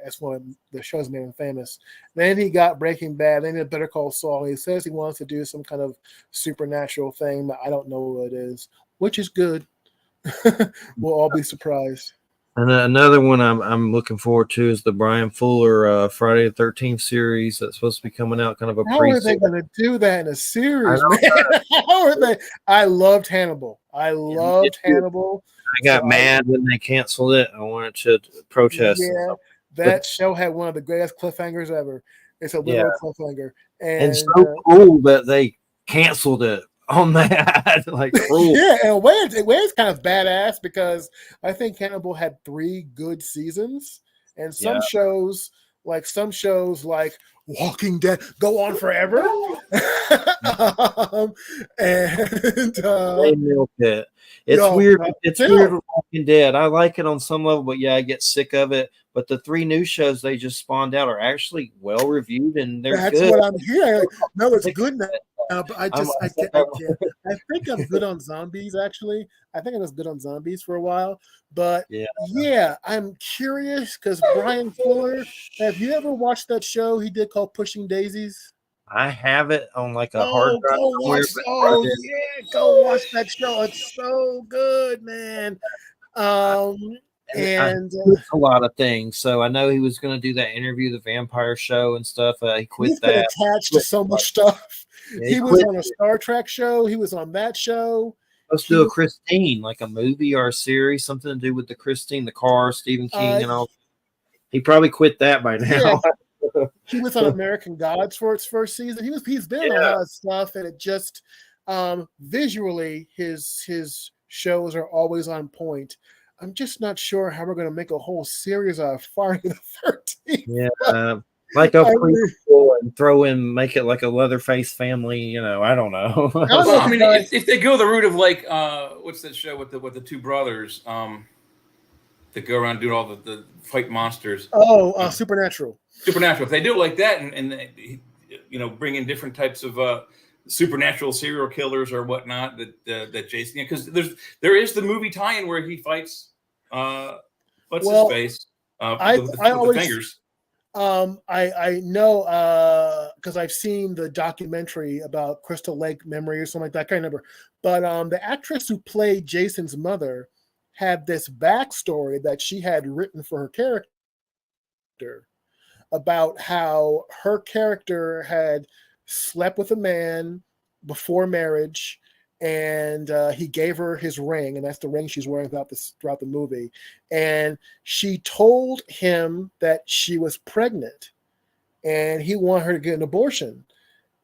that's one of the shows made him famous. Then he got Breaking Bad, then he did Better Call Saul. He says he wants to do some kind of supernatural thing, but I don't know what it is, which is good. We'll all be surprised. And another one I'm looking forward to is the Brian Fuller Friday the 13th series that's supposed to be coming out, kind of a How are they going to do that in a series, man? How are they? I loved Hannibal. I got mad when they canceled it. I wanted to protest. Yeah, that show had one of the greatest cliffhangers ever. It's a literal cliffhanger. And so cool that they canceled it on that. Like, cool. Yeah, and Wade's kind of badass because I think Hannibal had 3 good seasons, and some shows like Walking Dead go on forever. They milk it. It's weird. It's weird with Walking Dead. I like it on some level, but I get sick of it. But the 3 new shows they just spawned out are actually well reviewed, and they're good. That's what I'm hearing. No, it's good now. But I think I'm good on zombies. Actually, I think I was good on zombies for a while. But I'm curious because Brian Fuller. Have you ever watched that show he did called Pushing Daisies? I have it on like a hard drive. Go watch that show. It's so good, man. And a lot of things. So I know he was going to do that interview, the vampire show and stuff. He quit he's been attached to so much stuff. He was on a Star Trek show. He was on that show. Let's do a Christine, like a movie or a series, something to do with the Christine, the car, Stephen King, and all. He probably quit that by now. Yeah. He was on American Gods for its first season. He's been on a lot of stuff, and it just visually his shows are always on point. I'm just not sure how we're going to make a whole series out of Friday the 13th. Yeah, like a prequel and make it like a Leatherface family. I don't know. I mean, if they go the route of like, what's that show with the 2 brothers that go around doing all the fight monsters? Supernatural. Supernatural. If they do it like that, and they, bring in different types of supernatural serial killers or whatnot that Jason, because there is the movie tie-in where he fights his face with the fingers. I know because I've seen the documentary about Crystal Lake Memory or something like that. I can't remember, but the actress who played Jason's mother had this backstory that she had written for her character about how her character had slept with a man before marriage, and he gave her his ring, and that's the ring she's wearing throughout the movie. And she told him that she was pregnant, and he wanted her to get an abortion,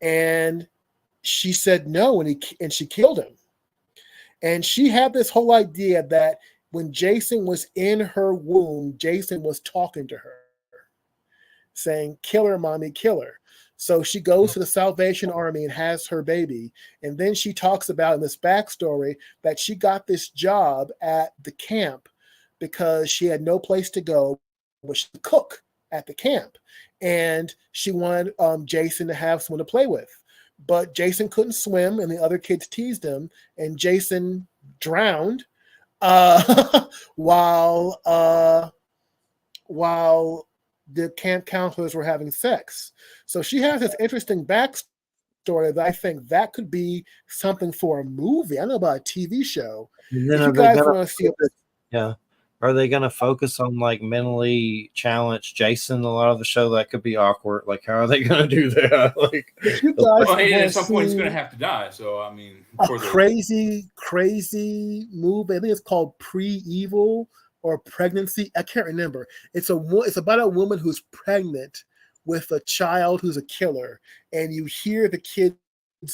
and she said no, and she killed him. And she had this whole idea that when Jason was in her womb, Jason was talking to her, saying, "Kill her, mommy, kill her." So she goes to the Salvation Army and has her baby. And then she talks about in this backstory that she got this job at the camp because she had no place to go, but she could cook at the camp. And she wanted Jason to have someone to play with. But Jason couldn't swim, and the other kids teased him, and Jason drowned while the camp counselors were having sex. So she has this interesting backstory that I think that could be something for a movie. I don't know about a TV show. If you guys want to see are they going to focus on like mentally challenged Jason? A lot of the show that could be awkward. Like, how are they going to do that? Like, at some point he's going to have to die. So I mean, crazy movie. I think it's called Pre-Evil or Pregnancy. I can't remember. It's about a woman who's pregnant with a child who's a killer, and you hear the kid's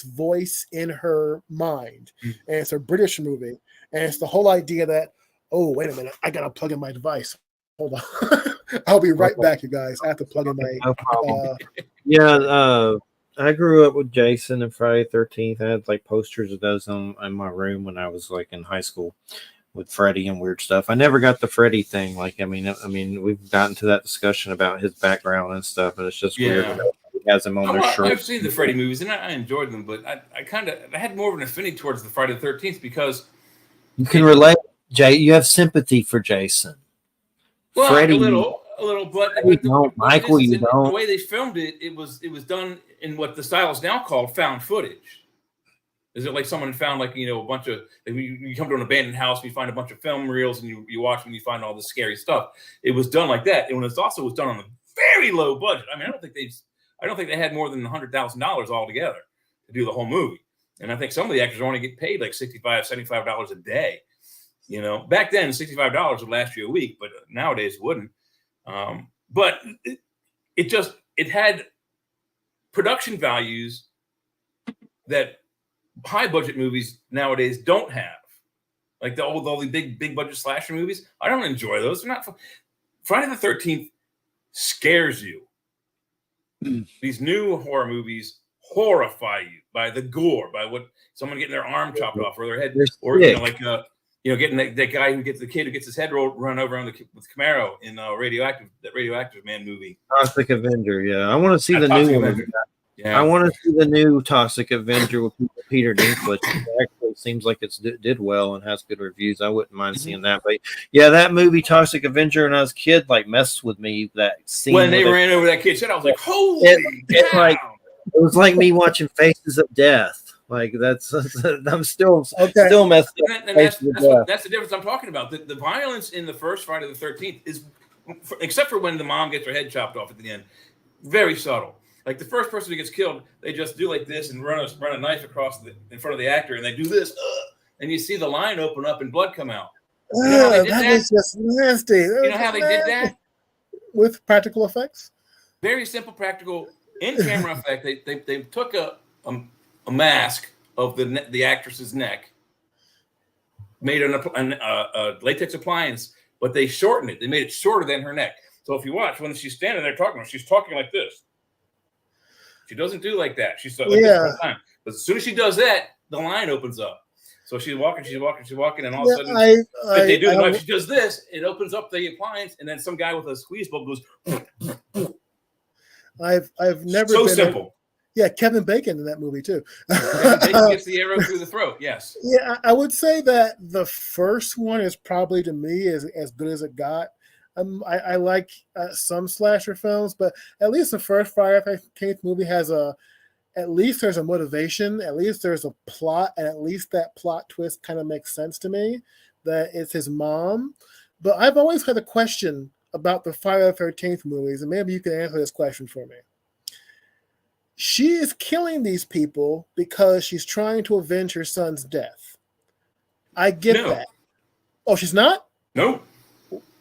voice in her mind. And it's a British movie, and it's the whole idea that, oh, wait a minute, I gotta plug in my device. Hold on. I'll be right back, you guys. I have to plug in my I grew up with Jason and Friday the 13th. I had like posters of those in my room when I was like in high school. with Freddy and weird stuff. I never got the Freddy thing. Like, I mean, we've gotten to that discussion about his background and stuff, and it's just weird. That he has him on their shirt. I've seen the Freddy movies and I enjoyed them, but I had more of an affinity towards the Friday the 13th because you can relate. Jay, you have sympathy for Jason. Well, Freddy, a little, but you don't. Michael, you don't. The way they filmed it, it was done in what the style is now called found footage. Is it like someone found a bunch of you come to an abandoned house, you find a bunch of film reels, and you watch them, and you find all this scary stuff. It was done like that, and it also was done on a very low budget. I mean, I don't think they had more than $100,000 altogether to do the whole movie. And I think some of the actors only get paid like $65, $75 a day. Back then $65 would last you a week, but nowadays it wouldn't. But it had production values that high budget movies nowadays don't have. Like all the big budget slasher movies. I don't enjoy those. They're not fun. Friday the 13th scares you. These new horror movies horrify you by the gore, by what someone getting their arm chopped off or their head, or getting that guy who gets the kid who gets his head run over with Camaro in Radioactive Man movie. Toxic Avenger, yeah. I want to see the new one. Yeah. I want to see the new Toxic Avenger with Peter Dinklage. It actually seems like it did well and has good reviews. I wouldn't mind seeing that. But yeah, that movie Toxic Avenger when I was a kid messed with me. That scene when they ran over that kid's head, I was like, holy cow! It was like me watching Faces of Death. Like I'm still messed up. And that's the difference I'm talking about. The violence in the first Friday the 13th is, except for when the mom gets her head chopped off at the end, very subtle. Like the first person who gets killed, they just do like this and run a knife across in front of the actor, and they do this, and you see the line open up and blood come out. That is just nasty. You know how they did that? With practical effects? Very simple, practical, in-camera effect. They took a mask of the actress's neck, made a latex appliance, but they shortened it. They made it shorter than her neck. So if you watch, when she's standing there talking, she's talking like this. She doesn't do like that. She's like this the whole time. But as soon as she does that, the line opens up. So she's walking, and all of a sudden, she does this, it opens up the appliance, and then some guy with a squeeze bulb goes. I've never so been simple. Kevin Bacon in that movie too. Kevin Bacon gets the arrow through the throat. Yes. Yeah, I would say that the first one is probably to me as good as it got. I like some slasher films, but at least the first Friday the 13th movie has at least there's a motivation, at least there's a plot, and at least that plot twist kind of makes sense to me that it's his mom. But I've always had a question about the Friday the 13th movies, and maybe you can answer this question for me. She is killing these people because she's trying to avenge her son's death. I get that. Oh, she's not? No.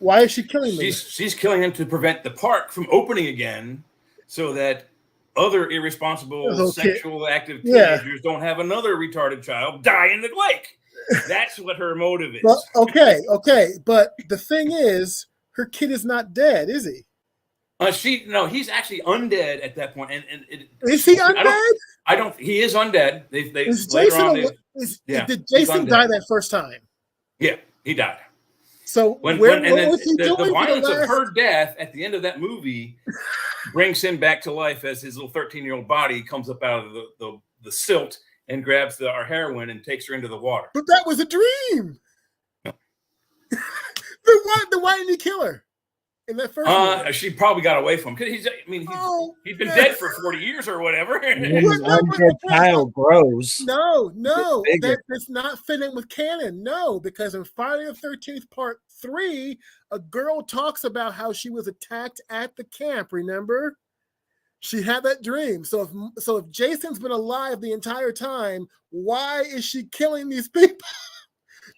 Why is she killing them? She's killing them to prevent the park from opening again so that other irresponsible, sexual active teenagers don't have another retarded child die in the lake. That's what her motive is. Well, okay. But the thing is, her kid is not dead, is he? He's actually undead at that point. Is he undead? He is undead. Did Jason die that first time? Yeah, he died. So the violence of her death at the end of that movie brings him back to life as his little 13-year-old body comes up out of the silt and grabs our heroine and takes her into the water. But that was a dream. Then why didn't he kill her in that first movie? She probably got away from him. He's been dead for 40 years or whatever. Undead child grows. No, that's not fitting with canon. No, because in Friday the 13th Part 3, a girl talks about how she was attacked at the camp. Remember, she had that dream. So if Jason's been alive the entire time, why is she killing these people?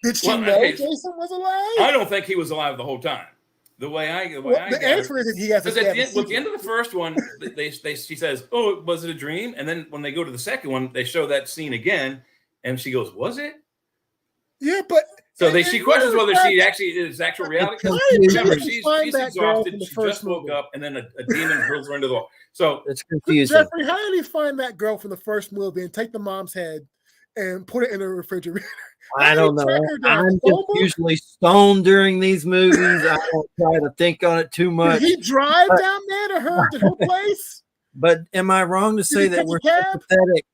Did she know Jason was alive? I don't think he was alive the whole time. The answer is that he has to. At the end of the first one, she says, "Oh, was it a dream?" And then when they go to the second one, they show that scene again, and she goes, "Was it?" Yeah, but she questions whether she actually is actual reality. Remember, she's exhausted. She just woke up, and then a demon drills her into the wall. So it's confusing. Jeffrey, how did he find that girl from the first movie and take the mom's head and put it in the refrigerator. I don't know. I'm just usually stoned during these movies. I don't try to think on it too much. Did he drive down there to her place? But am I wrong to say that take a cab?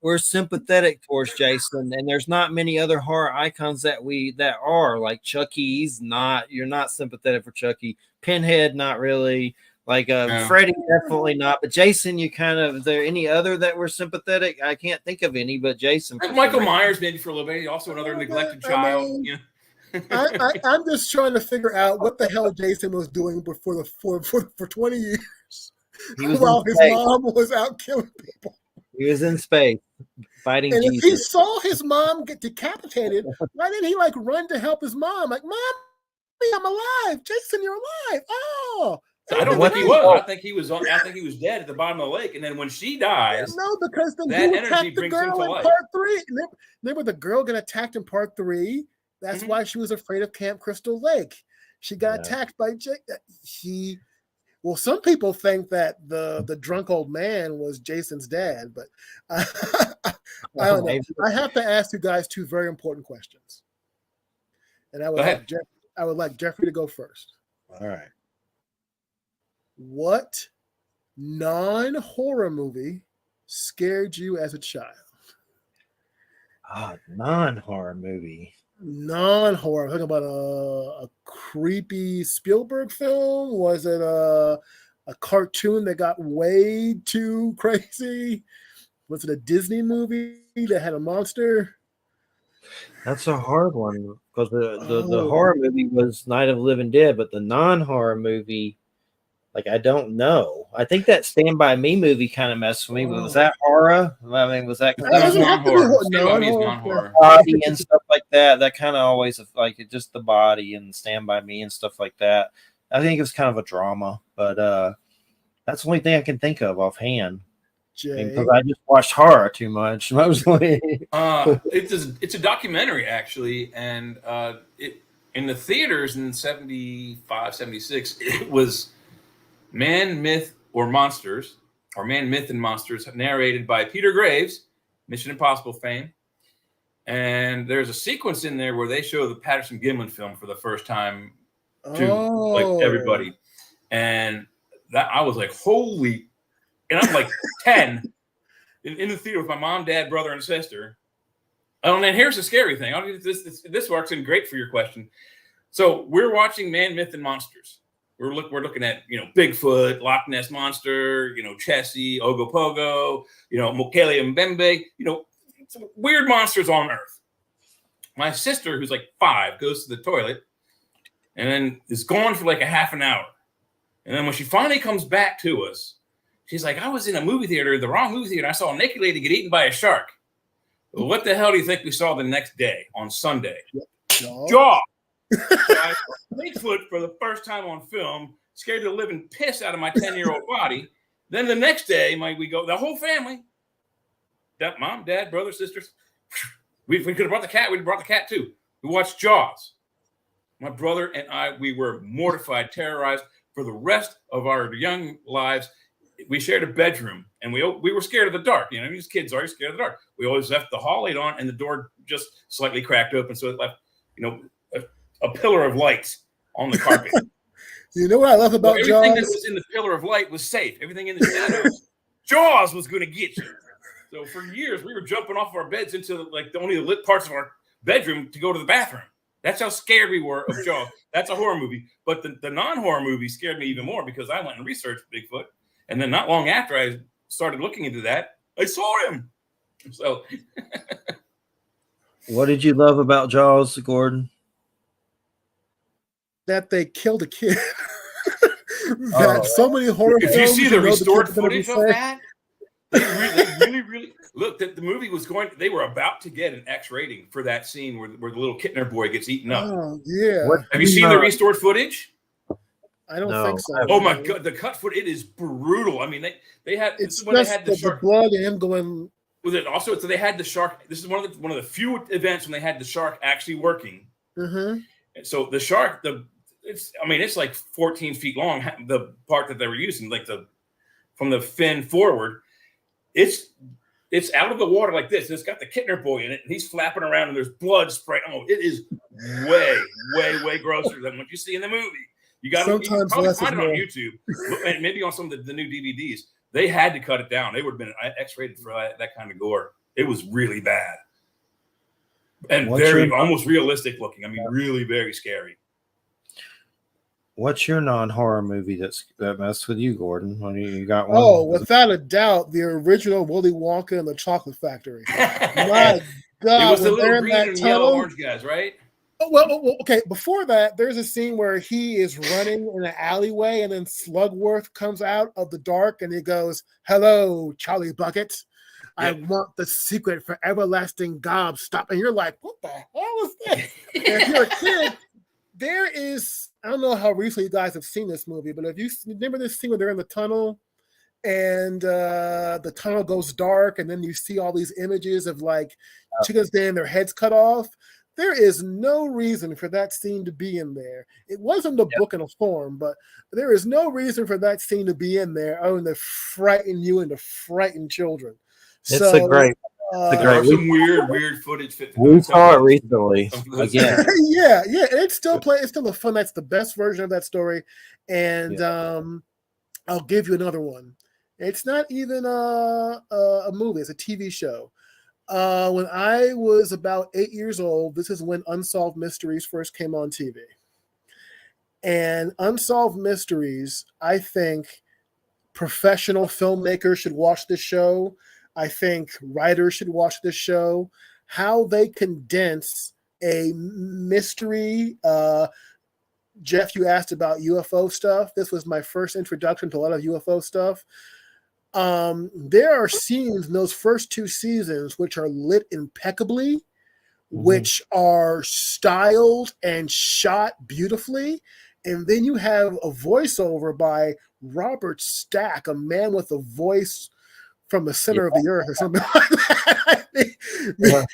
we're sympathetic towards Jason, and there's not many other horror icons that are like Chucky's you're not sympathetic for Chucky. Pinhead, not really. Like Freddy, definitely not. But Jason, you kind of. Is there any other that were sympathetic? I can't think of any, but Jason. Michael Myers, maybe for a little bit. Also another neglected child. You know? I'm just trying to figure out what the hell Jason was doing before for 20 years. While his mom was out killing people. He was in space fighting and Jesus. If he saw his mom get decapitated, why didn't he like run to help his mom? Like, Mom, I'm alive. Jason, you're alive. Oh. So I don't think he was. I think he was. I think he was dead at the bottom of the lake. And then when she dies, no, because then that he energy attacked the brings him girl to in life. part 3. Remember the girl got attacked in part 3. That's why she was afraid of Camp Crystal Lake. She got attacked by Well, some people think that the drunk old man was Jason's dad, but I don't know. I have to ask you guys 2 very important questions, and I would like Jeffrey to go first. All right. What non-horror movie scared you as a child? Non-horror movie. Non-horror. I'm talking about a creepy Spielberg film. Was it a cartoon that got way too crazy? Was it a Disney movie that had a monster? That's a hard one because the horror movie was Night of the Living Dead, but the non-horror movie, like, I don't know. I think that Stand By Me movie kind of messed with me. But was that horror? I mean, was that non-horror? Body and stuff like that? That kind of always like just the body and Stand By Me and stuff like that. I think it was kind of a drama, but that's the only thing I can think of offhand. Because I just watched horror too much mostly. It's a documentary actually, and it in the theaters in 75, 76, it was Man, Myth, or Monsters, or Man, Myth, and Monsters, narrated by Peter Graves, Mission Impossible fame. And there's a sequence in there where they show the Patterson Gimlin film for the first time to like everybody. And that I was like, holy, and I'm like 10 in the theater with my mom, dad, brother, and sister. Oh, and then here's the scary thing. This works in great for your question. So we're watching Man, Myth, and Monsters. We're looking at, Bigfoot, Loch Ness Monster, Chessie, Ogopogo, Mokele Mbembe, weird monsters on Earth. My sister, who's like 5, goes to the toilet and then is gone for like a half an hour. And then when she finally comes back to us, she's like, I was in a movie theater, the wrong movie theater. I saw a naked lady get eaten by a shark. Well, what the hell do you think we saw the next day on Sunday? Jaws. Bigfoot for the first time on film, scared the living piss out of my 10-year-old body. Then the next day, we go, the whole family, that mom, dad, brother, sisters. We could have brought the cat. We brought the cat too. We watched Jaws. My brother and I, we were mortified, terrorized for the rest of our young lives. We shared a bedroom, and we were scared of the dark. These kids are scared of the dark. We always left the hall light on, and the door just slightly cracked open, so it left, a pillar of light on the carpet. You know what I love about Jaws? Everything that was in the pillar of light was safe. Everything in the shadows, Jaws was going to get you. So for years, we were jumping off our beds into only the lit parts of our bedroom to go to the bathroom. That's how scared we were of Jaws. That's a horror movie. But the non-horror movie scared me even more because I went and researched Bigfoot. And then not long after I started looking into that, I saw him. So what did you love about Jaws, Gordon? That they killed a kid. So many horror films. If you see the restored footage of that, they really look that the movie was they were about to get an X rating for that scene where the little Kittner boy gets eaten up. Oh, yeah. Have you seen the restored footage? I don't think so. Oh my God, the cut foot, it is brutal. I mean, they had when they had the shark. The blood and him going. Was it also? So they had the shark. This is one of the few events when they had the shark actually working. Mm-hmm. So the shark, it's like 14 feet long. The part that they were using, from the fin forward, it's it's out of the water like this. And it's got the Kittner boy in it, and he's flapping around, and there's blood spraying. Oh, it is way grosser than what you see in the movie. You can probably find it on YouTube, and maybe on some of the new DVDs. They had to cut it down. They would have been X-rated for that kind of gore. It was really bad. And almost realistic looking. I mean, really very scary. What's your non-horror movie that messed with you, Gordon? When you got one? Oh, without a doubt, the original Willy Wonka and the Chocolate Factory. My God, it was the little green and yellow orange guys, right? Well, okay. Before that, there's a scene where he is running in an alleyway, and then Slugworth comes out of the dark, and he goes, "Hello, Charlie Bucket. I want the secret for everlasting gobstop." And you're like, "What the hell is this?" And if you're a kid, there is. I don't know how recently you guys have seen this movie, but if you remember this scene where they're in the tunnel, and the tunnel goes dark, and then you see all these images of like chickens getting their heads cut off. There is no reason for that scene to be in there. It was in the book in a form, but there is no reason for that scene to be in there other than to frighten you and to frighten children. It's a great. Some weird footage. We saw it recently again. yeah. It's still It's still a fun. That's the best version of that story. And I'll give you another one. It's not even a movie. It's a TV show. When I was about 8 years old, this is when Unsolved Mysteries first came on TV. And Unsolved Mysteries, I think professional filmmakers should watch this show. I think writers should watch this show. How they condense a mystery. Jeff, you asked about UFO stuff. This was my first introduction to a lot of UFO stuff. There are scenes in those first 2 seasons which are lit impeccably, which are styled and shot beautifully. And then you have a voiceover by Robert Stack, a man with a voice from the center of the earth or something like that.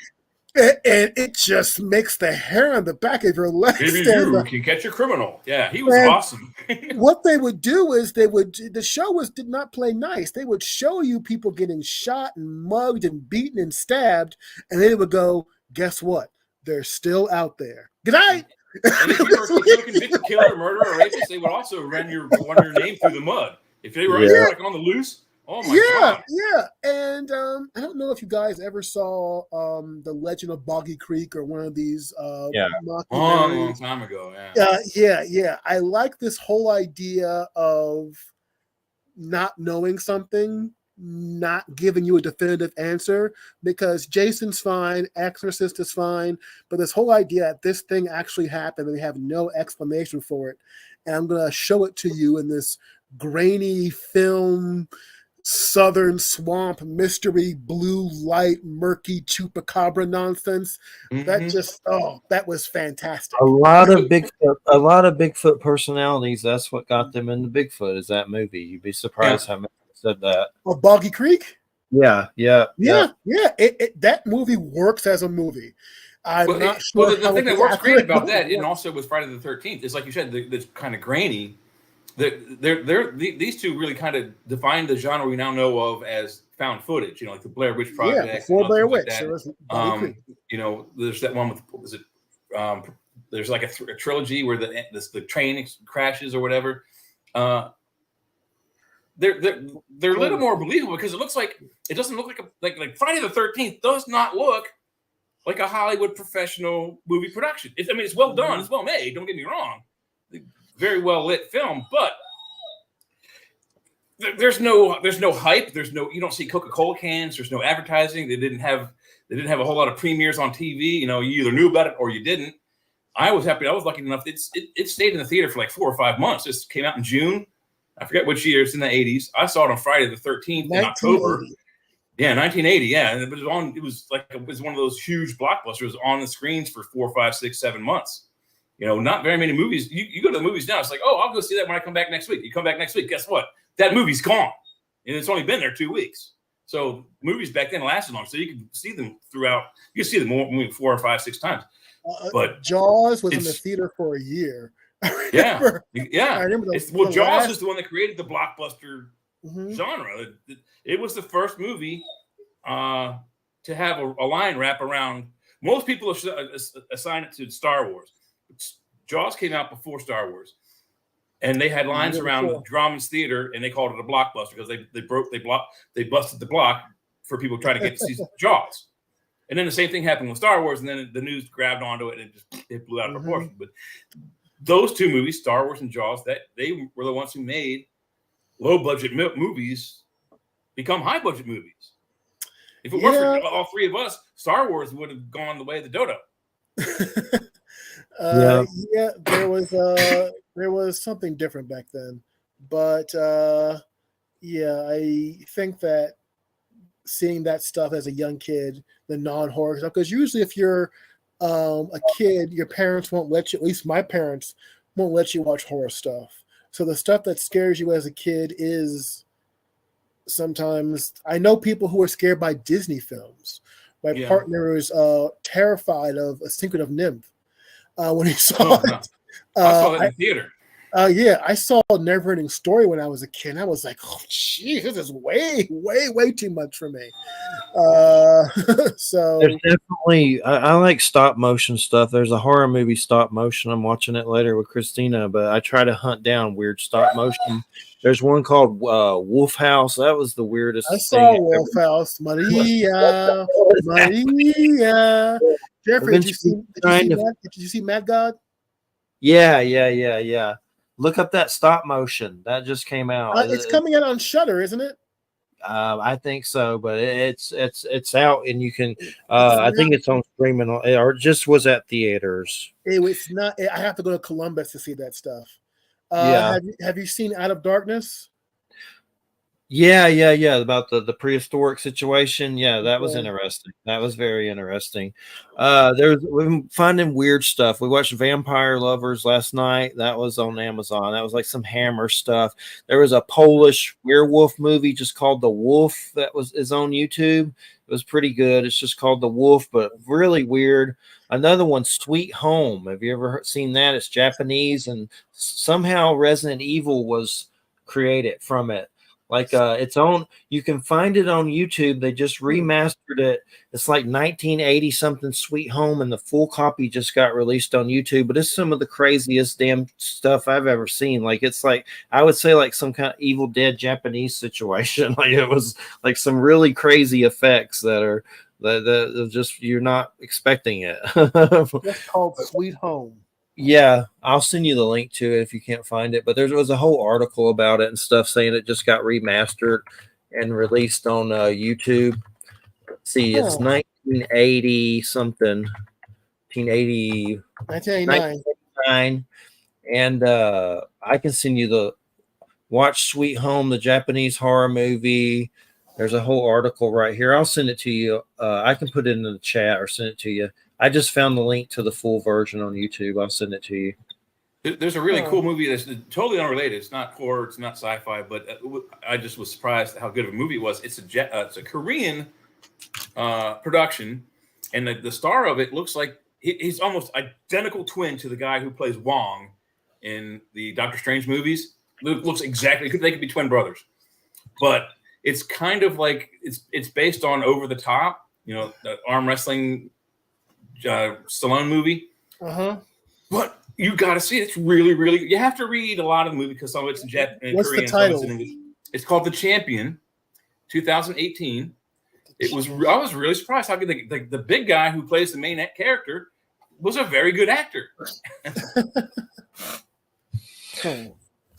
And it just makes the hair on the back of your leg stand up. You can catch a criminal. Yeah, he was awesome. What they would do is the show did not play nice. They would show you people getting shot and mugged and beaten and stabbed, and they would go, "Guess what? They're still out there. Good night." And if you were a convicted killer, murderer, or rapist, they would also run your name through the mud. If they were like on the loose. Oh my God. Yeah. And I don't know if you guys ever saw The Legend of Boggy Creek or one of these long time ago. Yeah. I like this whole idea of not knowing something, not giving you a definitive answer, because Jason's fine, Exorcist is fine, but this whole idea that this thing actually happened and they have no explanation for it, and I'm going to show it to you in this grainy film, southern swamp mystery, blue light, murky chupacabra nonsense. That was fantastic. A lot of Bigfoot personalities. That's what got them into Bigfoot. Is that movie? You'd be surprised how many said that. Oh, Boggy Creek. Yeah. That movie works as a movie. I'm not sure. Well, the thing that works great about that, and also with Friday the 13th, is like you said, it's kind of grainy. These two really kind of define the genre we now know of as found footage. Like the Blair Witch Project. Yeah, before Blair Witch. Like there's that one with there's like a trilogy where the train crashes or whatever. They're a little more believable because it doesn't look like Friday the 13th does not look like a Hollywood professional movie production. It's well done, it's well made. Don't get me wrong. Very well lit film, but there's no hype. You don't see Coca-Cola cans. There's no advertising. They didn't have a whole lot of premieres on TV. You either knew about it or you didn't. I was happy. I was lucky enough. It stayed in the theater for like 4 or 5 months. This came out in June. I forget which year. It's in the 80s. I saw it on Friday the 13th in October. Yeah, 1980. Yeah, and it was one of those huge blockbusters. It was on the screens for 4, 5, 6, 7 months. Not very many movies. You go to the movies now. It's like, oh, I'll go see that when I come back next week. You come back next week. Guess what? That movie's gone, and it's only been there 2 weeks. So movies back then lasted long, so you could see them throughout. You could see them more 4 or 5, 6 times. But Jaws was in the theater for a year. Yeah. I remember Jaws is the one that created the blockbuster genre. It was the first movie to have a line wrap around. Most people assign it to Star Wars. Jaws came out before Star Wars, and they had lines around Dramas Theater, and they called it a blockbuster because they busted the block for people trying to get to see Jaws. And then the same thing happened with Star Wars, and then the news grabbed onto it and it blew out of proportion. But those two movies, Star Wars and Jaws, that they were the ones who made low budget movies become high budget movies. If it weren't for all three of us, Star Wars would have gone the way of the dodo. Yeah, there was something different back then, but yeah, I think that seeing that stuff as a young kid, the non-horror stuff, because usually if you're a kid, your parents won't let you. At least my parents won't let you watch horror stuff. So the stuff that scares you as a kid is sometimes. I know people who are scared by Disney films. My partner is terrified of A Secret of Nymph when he saw it. I saw it in the theater. Yeah, I saw Neverending Story when I was a kid. I was like, oh, geez, this is way, way, way too much for me. So there's definitely, I like stop motion stuff. There's a horror movie stop motion. I'm watching it later with Christina, but I try to hunt down weird stop motion. There's one called Wolf House. That was the weirdest I thing. saw Wolf House. Maria. Jeffrey, did you see Mad God? Yeah. Look up that stop motion that just came out. It's coming out on Shudder, isn't it? I think so, but it's out, and you can. I think it's on streaming, or just was at theaters. It's not. I have to go to Columbus to see that stuff. Have you seen Out of Darkness? Yeah. About the prehistoric situation. Yeah, that was interesting. That was very interesting. We've been finding weird stuff. We watched Vampire Lovers last night. That was on Amazon. That was like some Hammer stuff. There was a Polish werewolf movie just called The Wolf that is on YouTube. It was pretty good. It's just called The Wolf, but really weird. Another one, Sweet Home. Have you ever seen that? It's Japanese, and somehow Resident Evil was created from it. Like its own, you can find it on YouTube. They just remastered it. It's like 1980 something Sweet Home, and the full copy just got released on YouTube. But it's some of the craziest damn stuff I've ever seen. Like it's like I would say like some kind of Evil Dead Japanese situation. Like it was like some really crazy effects that are that just you're not expecting it. It's called Sweet Home. Yeah, I'll send you the link to it if you can't find it. But there was a whole article about it and stuff saying it just got remastered and released on YouTube. Let's see, it's 1980 something, 1989. And I can send you the watch Sweet Home, the Japanese horror movie. There's a whole article right here. I'll send it to you. I can put it in the chat or send it to you. I just found the link to the full version on YouTube. I'll send it to you. There's a really cool movie that's totally unrelated. It's not horror. It's not sci-fi. But I just was surprised how good of a movie it was. It's a Korean production, and the star of it looks like he's almost identical twin to the guy who plays Wong in the Doctor Strange movies. Looks exactly. They could be twin brothers, but it's kind of like it's based on Over the Top. You know, the arm wrestling. Stallone movie, but you got to see it. It's really, really. You have to read a lot of the movie because some of it's in Japanese. What's Korean, the title? It's called The Champion, 2018. I was really surprised how good the big guy who plays the main character was a very good actor.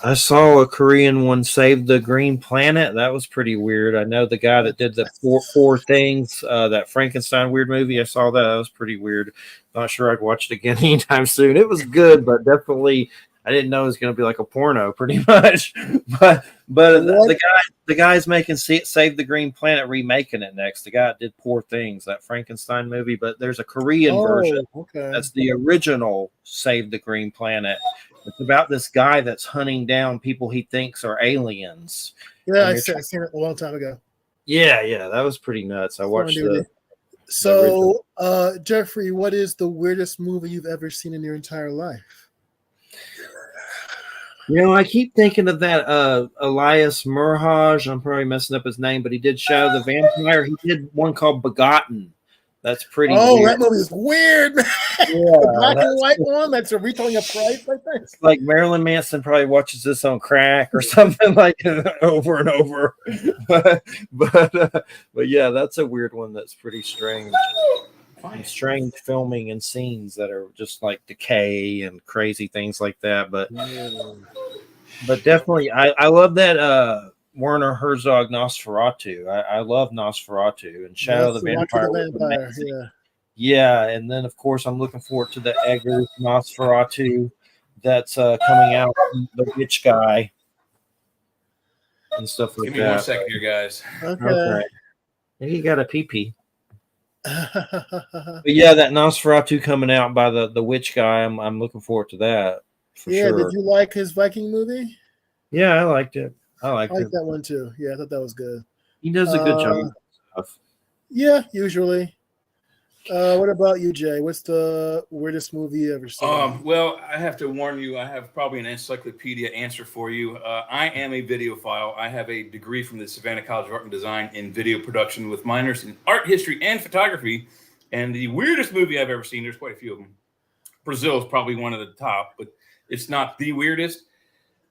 I saw a Korean one, Save the Green Planet. That was pretty weird. I know the guy that did the four things, that Frankenstein weird movie. I saw that. That was pretty weird. Not sure I'd watch it again anytime soon. It was good, but definitely I didn't know it was going to be like a porno, pretty much. But the guy's making Save the Green Planet, remaking it next. The guy that did Poor Things, that Frankenstein movie. But there's a Korean version. Okay. That's the original Save the Green Planet. It's about this guy that's hunting down people he thinks are aliens. Yeah, I seen it a long time ago. Yeah, that was pretty nuts. I watched it. So, Jeffrey, what is the weirdest movie you've ever seen in your entire life? I keep thinking of that Elias Murhaj. I'm probably messing up his name, but he did Shadow the Vampire. He did one called Begotten. That's pretty weird. That movie is weird, man. Yeah, The black and white one. That's a retelling of Christ, I think. it's like Marilyn Manson probably watches this on crack or something like over and over. But yeah, that's a weird one. That's pretty strange. And strange filming and scenes that are just like decay and crazy things like that. But definitely, I love that Werner Herzog Nosferatu. I love Nosferatu and Shadow the Vampire. Yeah, and then of course I'm looking forward to the Eggers Nosferatu that's coming out, the Witch Guy and stuff like that. Give me 1 second here, guys. Okay. He got a pee-pee. But yeah, that Nosferatu coming out by the Witch Guy, I'm looking forward to that. Sure. Did you like his Viking movie? Yeah, I liked it. I liked that one too. Yeah, I thought that was good. He does a good job. Yeah, usually. What about you, Jay? What's the weirdest movie you ever seen? Well, I have to warn you, I have probably an encyclopedia answer for you. I am a videophile. I have a degree from the Savannah College of Art and Design in video production with minors in art history and photography. And the weirdest movie I've ever seen, there's quite a few of them. Brazil is probably one of the top, but it's not the weirdest.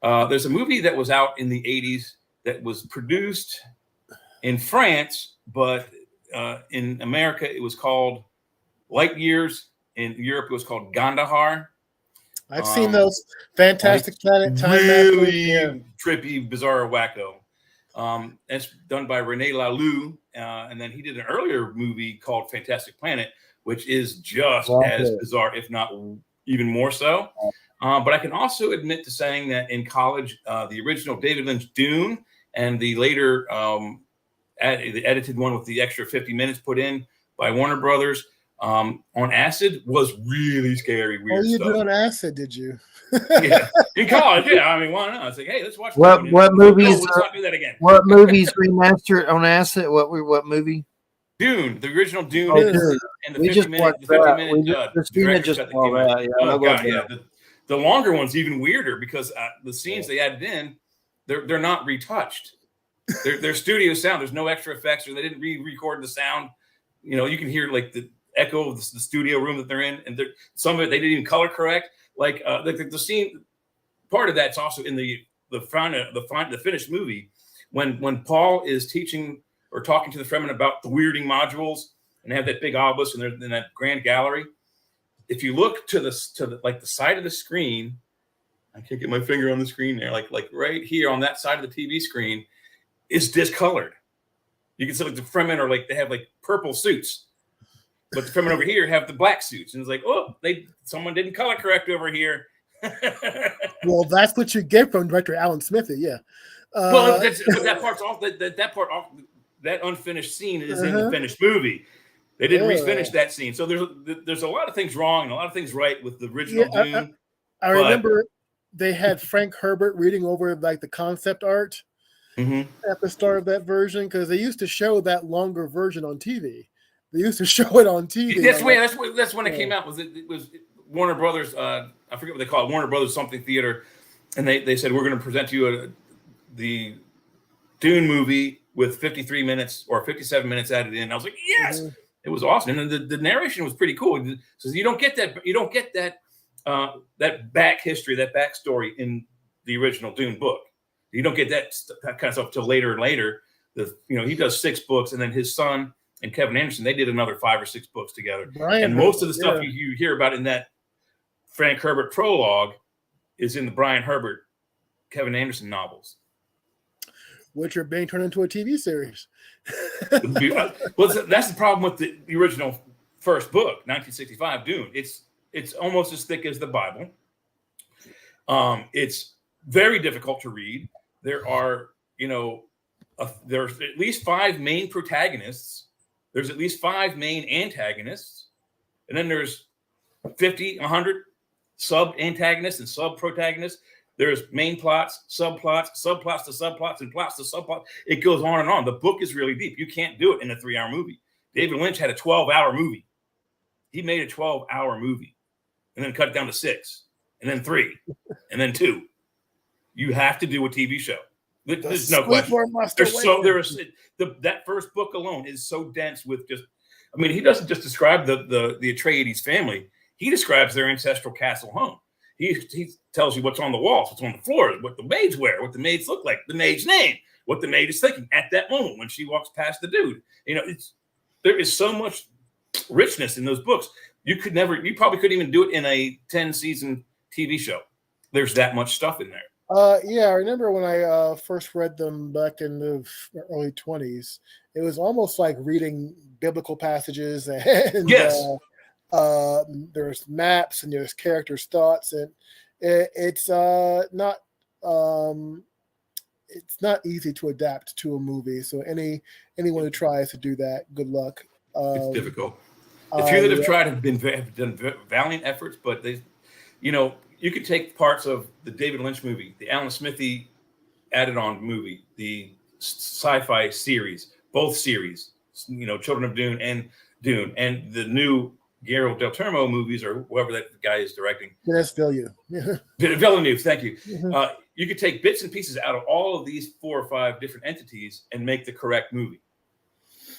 There's a movie that was out in the 80s that was produced in France, but in America, it was called Light Years. In Europe, it was called Gandahar. I've seen those. Fantastic Planet. Really trippy, bizarre, wacko. It's done by René Laloux. And then he did an earlier movie called Fantastic Planet, which is just as bizarre, if not even more so. But I can also admit to saying that in college, the original David Lynch Dune and the later the edited one with the extra 50 minutes put in by Warner Brothers on acid was really scary, weird stuff. Did on acid, did you? Yeah, in college, yeah. I mean, why not? It's like, hey, let's watch. What movies? Let's not do that again. What movies remastered on acid? What movie? Dune, the original Dune, and the 50 minute director's cut that came out. Oh god, yeah. The longer one's even weirder because the scenes they added in, they're not retouched. They're studio sound. There's no extra effects, or they didn't re-record the sound. You know, you can hear like the echo of the studio room that they're in, and some of it they didn't even color correct. Like the scene, part of that's also in the finished movie when Paul is teaching or talking to the Fremen about the weirding modules, and they have that big obelisk and they're in that grand gallery. If you look to the side of the screen, I can't get my finger on the screen there, like right here on that side of the TV screen, is discolored. You can see like the Fremen are like they have like purple suits, but the Fremen over here have the black suits, and it's like, oh, someone didn't color correct over here. Well, that's what you get from director Alan Smithy, yeah. Well, but that part's off. That unfinished scene is in the finished movie. They didn't refinish that scene, so there's a lot of things wrong and a lot of things right with the original Dune. I remember they had Frank Herbert reading over like the concept art at the start of that version because they used to show that longer version on TV. They used to show it on TV. That's when it came out. It was Warner Brothers. I forget what they call it. Warner Brothers something theater, and they said we're going to present to you the Dune movie with 53 minutes or 57 minutes added in. I was like, yes, it was awesome, and the narration was pretty cool. So you don't get that that back history, that backstory in the original Dune book. You don't get that kind of stuff till later and later. He does 6 books, and then his son and Kevin Anderson, they did another 5 or 6 books together. And most of the stuff you hear about in that Frank Herbert prologue is in the Brian Herbert, Kevin Anderson novels, which are being turned into a TV series. Well, that's the problem with the original first book, 1965 Dune. It's almost as thick as the Bible. It's very difficult to read. There are, there's at least 5 main protagonists. There's at least 5 main antagonists. And then there's 50, 100 sub-antagonists and sub-protagonists. There's main plots, subplots to subplots, and plots to subplots. It goes on and on. The book is really deep. You can't do it in a 3-hour movie. David Lynch had a 12-hour movie. He made a 12-hour movie and then cut it down to 6, and then 3, and then 2. You have to do a TV show. There's The no question. Squidward must That first book alone is so dense with just. I mean, he doesn't just describe the Atreides family. He describes their ancestral castle home. He tells you what's on the walls, what's on the floors, what the maids wear, what the maids look like, the maid's name, what the maid is thinking at that moment when she walks past the dude. You know, there is so much richness in those books. You probably couldn't even do it in a 10-season TV show. There's that much stuff in there. Yeah, I remember when I first read them back in the early 20s. It was almost like reading biblical passages, and yes. There's maps and there's characters' thoughts, and it's not easy to adapt to a movie. So anyone who tries to do that, good luck. It's difficult. A few that have tried have done valiant efforts, but they, you could take parts of the David Lynch movie, the Alan Smithy added on movie, the sci-fi series, both series, Children of Dune, and the new Guillermo del Toro movies, or whoever that guy is directing. Yes, Villeneuve. Villeneuve, thank you. Mm-hmm. You could take bits and pieces out of all of these 4 or 5 different entities and make the correct movie.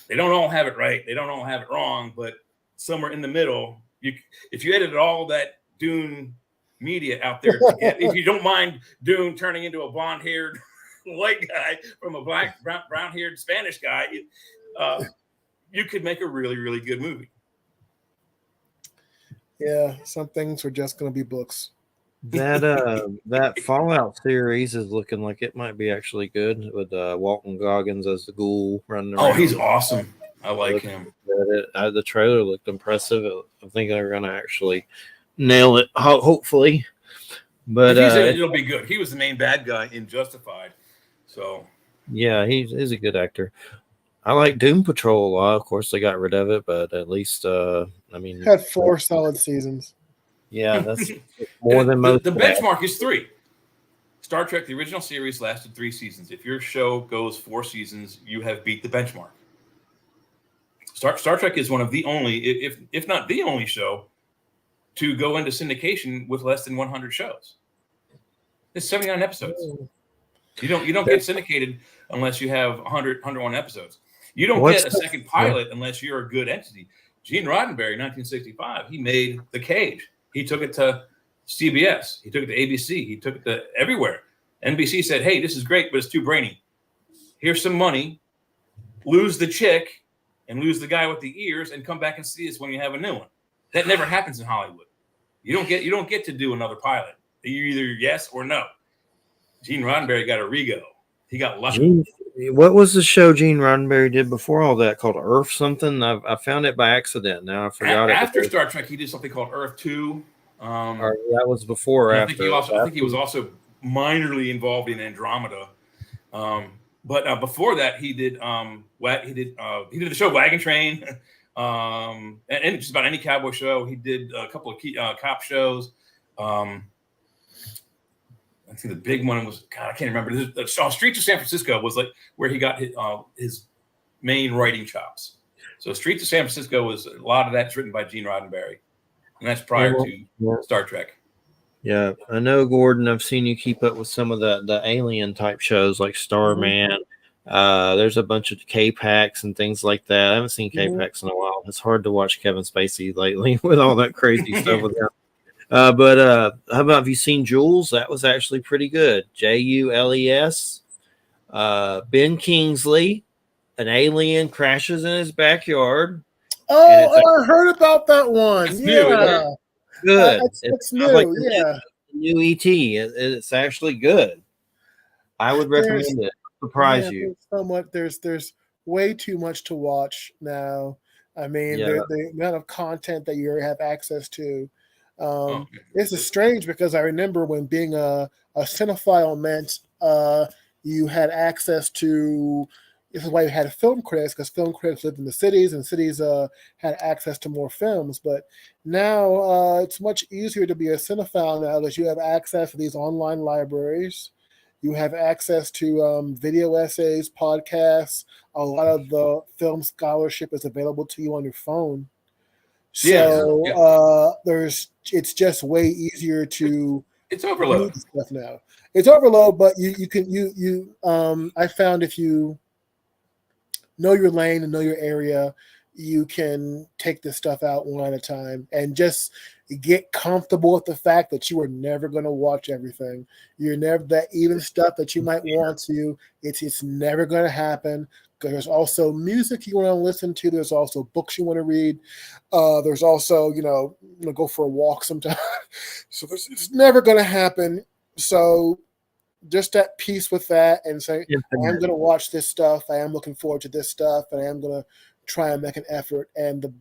They don't all have it right. They don't all have it wrong, but somewhere in the middle, if you edited all that Dune media out there, if you don't mind Dune turning into a blonde-haired white guy from a black, brown-haired Spanish guy, you could make a really, really good movie. Yeah, some things are just going to be books. That Fallout series is looking like it might be actually good with Walton Goggins as the ghoul running around. Oh, he's awesome. I like him. The trailer looked impressive. I think they're going to actually nail it, hopefully. But it'll be good. He was the main bad guy in Justified. So yeah, he's a good actor. I like Doom Patrol a lot. Of course, they got rid of it, but at least had 4 solid seasons. Yeah, that's more than most. The benchmark is 3. Star Trek, the original series, lasted 3 seasons. If your show goes 4 seasons, you have beat the benchmark. Star Trek is one of the only, if not the only show, to go into syndication with less than 100 shows. It's 79 episodes. You don't get syndicated unless you have 101 episodes. You don't get a second pilot unless you're a good entity. Gene Roddenberry, 1965, he made The Cage. He took it to CBS. He took it to ABC. He took it to everywhere. NBC said, hey, this is great, but it's too brainy. Here's some money. Lose the chick and lose the guy with the ears and come back and see us when you have a new one. That never happens in Hollywood. You don't get to do another pilot. You're either yes or no. Gene Roddenberry got a rego. He got lucky. What was the show Gene Roddenberry did before all that called Earth something? I found it by accident. Now I forgot it. After Star Trek, he did something called Earth 2. That was before or after. I think he was also minorly involved in Andromeda. But before that, he did the show Wagon Train, and just about any cowboy show. He did a couple of cop shows. I think the big one was, God, I can't remember. Streets of San Francisco was like where he got his main writing chops. So Streets of San Francisco was a lot of that's written by Gene Roddenberry, and that's prior to Star Trek. Yeah, I know, Gordon. I've seen you keep up with some of the alien type shows like Starman. There's a bunch of K-Pax and things like that. I haven't seen K-Pax in a while. It's hard to watch Kevin Spacey lately with all that crazy stuff with him. But how about, have you seen Jules? That was actually pretty good. Jules. Ben Kingsley, an alien crashes in his backyard. Oh, I heard about that one. It's yeah. new. Good. It's new. Like the new ET. It's actually good. I would recommend it. Surprise you. There's way too much to watch now. I mean, the amount of content that you have access to. This is strange because I remember when being a cinephile meant you had access to. This is why you had film critics, because film critics lived in the cities, and cities had access to more films. But now it's much easier to be a cinephile now that you have access to these online libraries. You have access to video essays, podcasts. A lot of the film scholarship is available to you on your phone. So it's just way easier to It's overload. Stuff now. It's overload, but you can I found if you know your lane and know your area, you can take this stuff out one at a time and just get comfortable with the fact that you are never going to watch everything. You're never that even stuff that you might want to. It's never going to happen. Because there's also music you want to listen to. There's also books you want to read. There's also go for a walk sometime. So it's never going to happen. So just that peace with that and say, I am going to watch this stuff. I am looking forward to this stuff, and I am going to try and make an effort. And the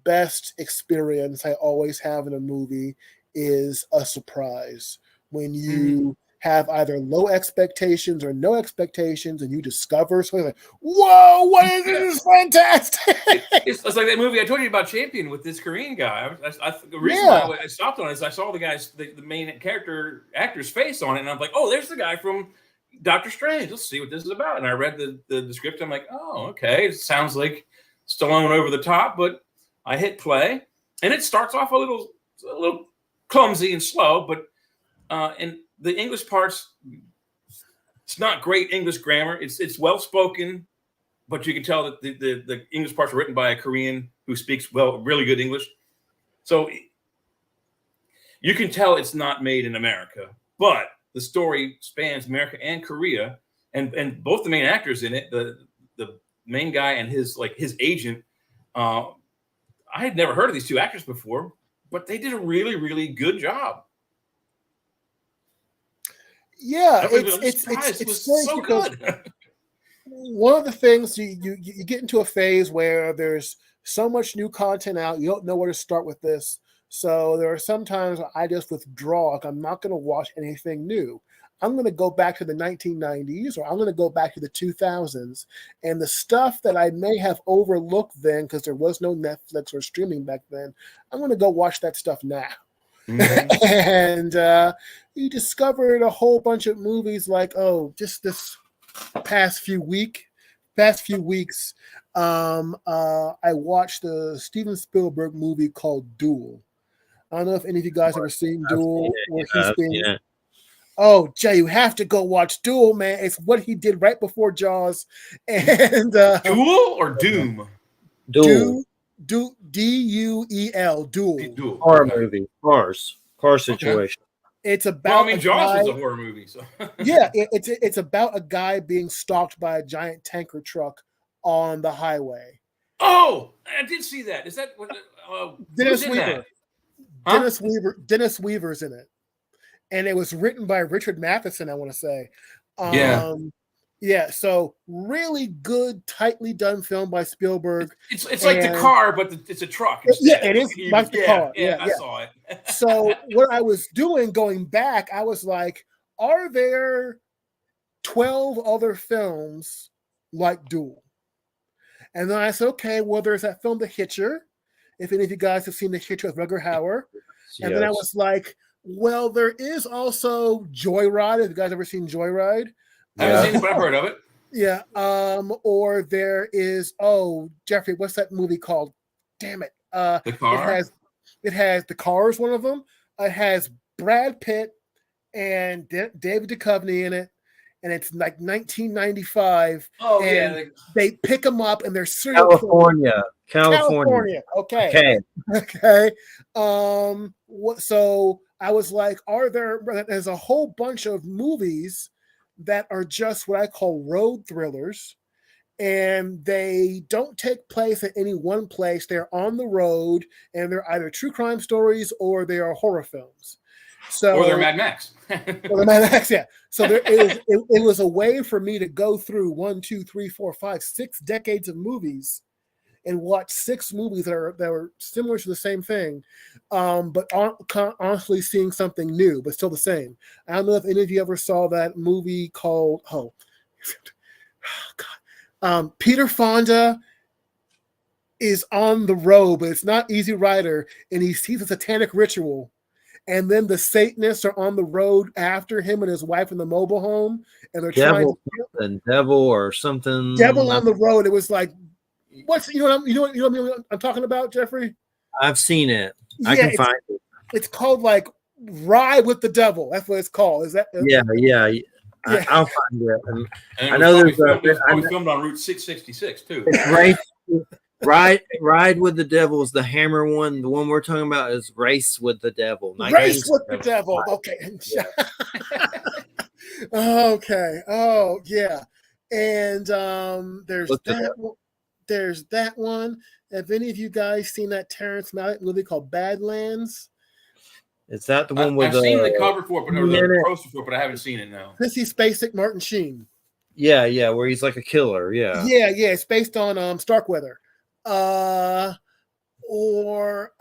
best experience I always have in a movie is a surprise. When you have either low expectations or no expectations, and you discover something like, whoa, what is this? This is fantastic. It's like that movie I told you about, Champion, with this Korean guy. The reason why I stopped on it is I saw the main character actor's face on it, and I'm like, oh, there's the guy from Doctor Strange. Let's see what this is about. And I read the script. I'm like, oh, okay. It sounds like Stallone over the top, but I hit play, and it starts off a little clumsy and slow, but and the English parts, it's not great English grammar. It's well spoken, but you can tell that the English parts are written by a Korean who speaks really good English. So you can tell it's not made in America, but the story spans America and Korea, and both the main actors in it, the main guy and his agent. I had never heard of these two actors before, but they did a really, really good job. Yeah, it's so good. One of the things you get into a phase where there's so much new content out, you don't know where to start with this. So there are some times I just withdraw. Like, I'm not going to watch anything new. I'm going to go back to the 1990s, or I'm going to go back to the 2000s, and the stuff that I may have overlooked then because there was no Netflix or streaming back then, I'm going to go watch that stuff now. Mm-hmm. And you discovered a whole bunch of movies like, just this past few weeks, I watched the Steven Spielberg movie called Duel. I don't know if any of you guys ever seen Duel. Oh, Jay, you have to go watch Duel, man. It's what he did right before Jaws. And Duel or Doom? Duel. D-U-E-L. Duel. Horror movie. Car situation. Okay. It's about. Jaws is a horror movie. So yeah, it's about a guy being stalked by a giant tanker truck on the highway. Oh, I did see that. Is that what? Dennis Weaver. Huh? Dennis Weaver's in it, and it was written by Richard Matheson, I want to say. Yeah. So really good, tightly done film by Spielberg. It's like The Car, but it's a truck. Yeah, it is like The Car. Yeah, I saw it. So what I was doing, going back, I was like, are there 12 other films like Duel? And then I said, okay, well, there's that film, The Hitcher. If any of you guys have seen The Hitcher with Rutger Hauer. And then I was like, well, there is also Joyride. Have you guys ever seen Joyride? I haven't seen it, but I've heard of it. Yeah. Or there is, Jeffrey, what's that movie called? Damn it. The Car? It has The Car is one of them. It has Brad Pitt and David Duchovny in it. And it's like 1995. Oh, and yeah. They pick them up and they're serial California. Okay. So I was like, there's a whole bunch of movies that are just what I call road thrillers, and they don't take place at any one place. They're on the road, and they're either true crime stories or they are horror films. Or they're Mad Max. Yeah. So it was a way for me to go through 1, 2, 3, 4, 5, 6 decades of movies and watch 6 movies that were similar to the same thing, but honestly seeing something new, but still the same. I don't know if any of you ever saw that movie called Peter Fonda is on the road, but it's not Easy Rider, and he sees a satanic ritual. And then the Satanists are on the road after him and his wife in the mobile home, and they're devil or something. Devil on the road. It was like, you know what I'm talking about, Jeffrey? I've seen it. I can find it. It's called like Ride with the Devil. That's what it's called. Is that? Yeah. Yeah. I'll find it. And And I know it was there's probably filmed on Route 666 too. Ride with the Devil is the Hammer one. The one we're talking about is Race with the Devil. Race with the Devil. Okay. Yeah. Okay. Oh yeah. And there's that one. There's that one. Have any of you guys seen that Terrence Malick movie called Badlands? Is that the one with I've seen the cover for it, or the poster for it, but I haven't seen it now. Chrissy Spacek, Martin Sheen. Yeah, where he's like a killer. Yeah. It's based on Starkweather. Or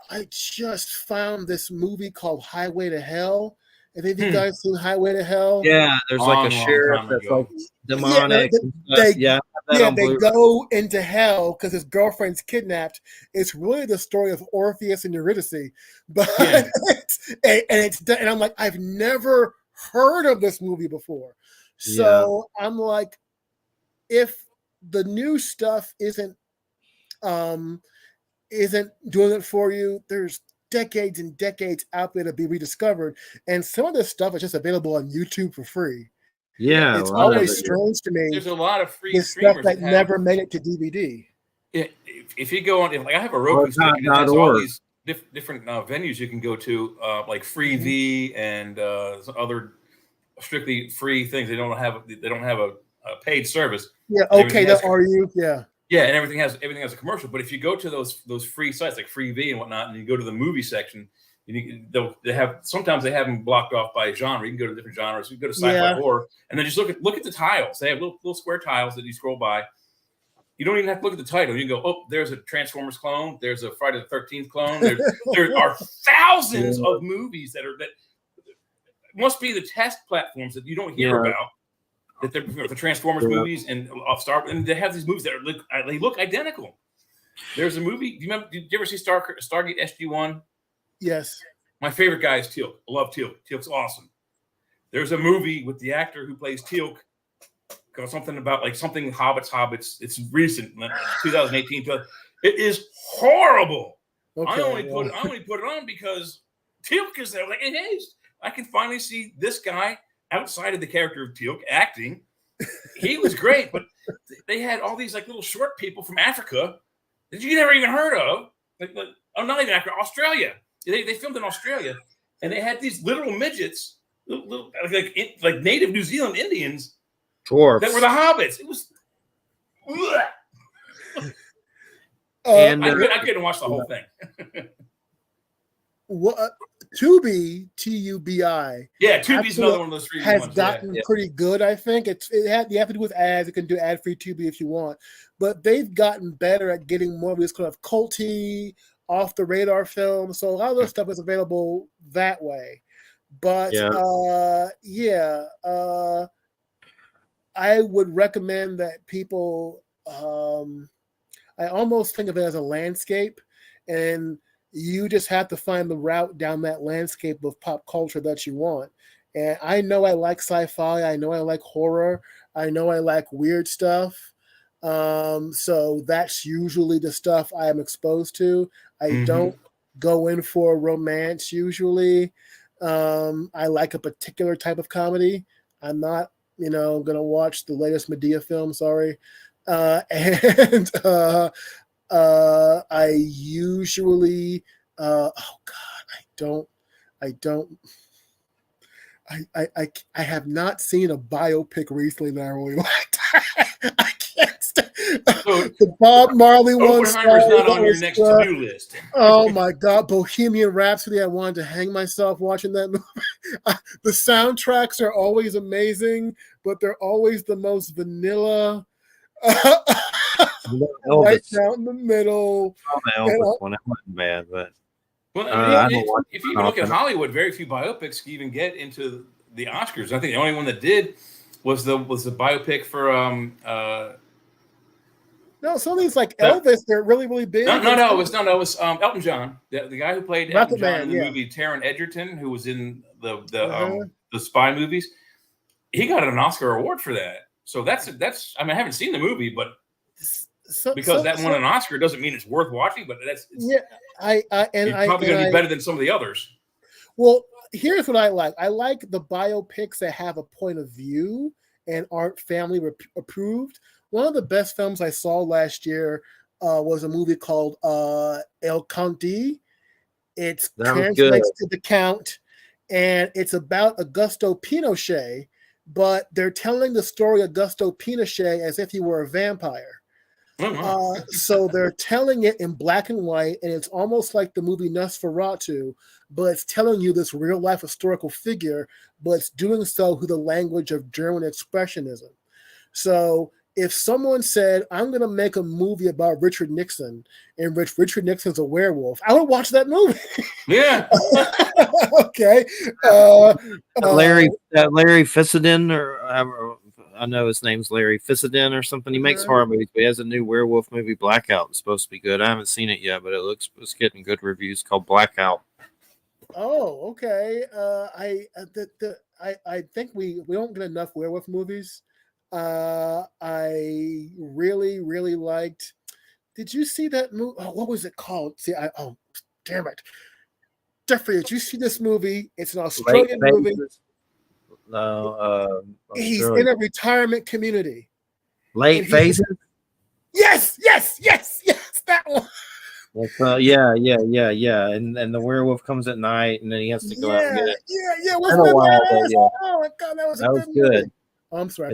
I just found this movie called Highway to Hell. Have any of you guys seen Highway to Hell? Yeah, there's like a sheriff that's like demonic. They go into hell because his girlfriend's kidnapped. It's really the story of Orpheus and Eurydice, but and I'm like, I've never heard of this movie before. So I'm like, if the new stuff isn't doing it for you, there's decades and decades out there to be rediscovered, and some of this stuff is just available on YouTube for free. Yeah, it's always strange to me. There's a lot of free stuff that never made it to DVD. If you go on, like I have a Roku stick, and it has all these different venues you can go to, like Freevee and other strictly free things. They don't have a paid service. Yeah, okay, that are you? Yeah. Yeah, and everything has a commercial. But if you go to those free sites like Freevee and whatnot, and you go to the movie section, sometimes they have them blocked off by genre. You can go to different genres. You can go to sci-fi horror, and then just look at the tiles. They have little square tiles that you scroll by. You don't even have to look at the title. You can go, oh, there's a Transformers clone. There's a Friday the 13th clone. There are thousands of movies that must be the test platforms that you don't hear about. That they're the Transformers movies and they have these movies that they look identical. There's a movie. Do you ever see Stargate SG-1? Yes. My favorite guy is Teal'c. I love Teal'c. Teal'c's awesome. There's a movie with the actor who plays Teal'c called something Hobbits. It's recent, 2018. It is horrible. Okay, I only put it on because Teal'c is there. Like, hey, I can finally see this guy outside of the character of Teal'c acting. He was great, but they had all these like little short people from Africa that you never even heard of. Not even Africa, Australia. They filmed in Australia, and they had these little midgets, like native New Zealand Indians, dwarves that were the hobbits. It was. And I couldn't watch the whole thing. Tubi, Tubi. Yeah, Tubi's another one of those free has ones. gotten pretty good, I think. You have to do with ads. You can do ad-free Tubi if you want. But they've gotten better at getting more of this kind of culty, off-the-radar films. So a lot of this stuff is available that way. But, I would recommend that people I almost think of it as a landscape, and you just have to find the route down that landscape of pop culture that you want. And I know I like sci-fi. I know I like horror. I know I like weird stuff. So that's usually the stuff I am exposed to. I don't go in for romance usually. I like a particular type of comedy. I'm not, going to watch the latest Medea film. Sorry. I usually, I have not seen a biopic recently that I really liked. I can't stand the Bob Marley one. Oppenheimer's not on your next to-do list. Oh my God, Bohemian Rhapsody! I wanted to hang myself watching that movie. The soundtracks are always amazing, but they're always the most vanilla. Right down in the middle. Elvis one, that wasn't bad, but if you look at Hollywood, very few biopics even get into the Oscars. I think the only one that did was the biopic for no, some of these like Elvis, they're really, really big. No, it was Elton John, the guy who played Elton John in the movie Taron Egerton, who was in the spy movies. He got an Oscar award for that. So that's. I mean, I haven't seen the movie, but because that won an Oscar doesn't mean it's worth watching. But it's probably going to be better than some of the others. Well, Here's what I like. I like the biopics that have a point of view and aren't family approved. One of the best films I saw last year was a movie called El Conte. It That was good. translates to the Count, and it's about Augusto Pinochet, but they're telling the story of Augusto Pinochet as if he were a vampire. So they're telling it in black and white, and it's almost like the movie Nosferatu, but it's telling you this real life historical figure, but it's doing so through the language of German expressionism. So if someone said, I'm going to make a movie about Richard Nixon, in which Richard Nixon's a werewolf, I would watch that movie. Yeah. Okay. Larry Fissenden, or I know his name's Larry Fissenden or something. He makes horror movies, but he has a new werewolf movie, Blackout. It's supposed to be good. I haven't seen it yet, but it's getting good reviews. Called Blackout. Oh, okay. I think we don't get enough werewolf movies. I really liked. Did you see that movie? Oh, what was it called? Damn it, Jeffrey! Did you see this movie? It's an Australian movie. No, he's in a retirement community. Late Phases. Yes, that one. Yeah. And the werewolf comes at night, and then he has to go out and get it. Yeah. Oh my god, that was good. Movie. I'm sorry.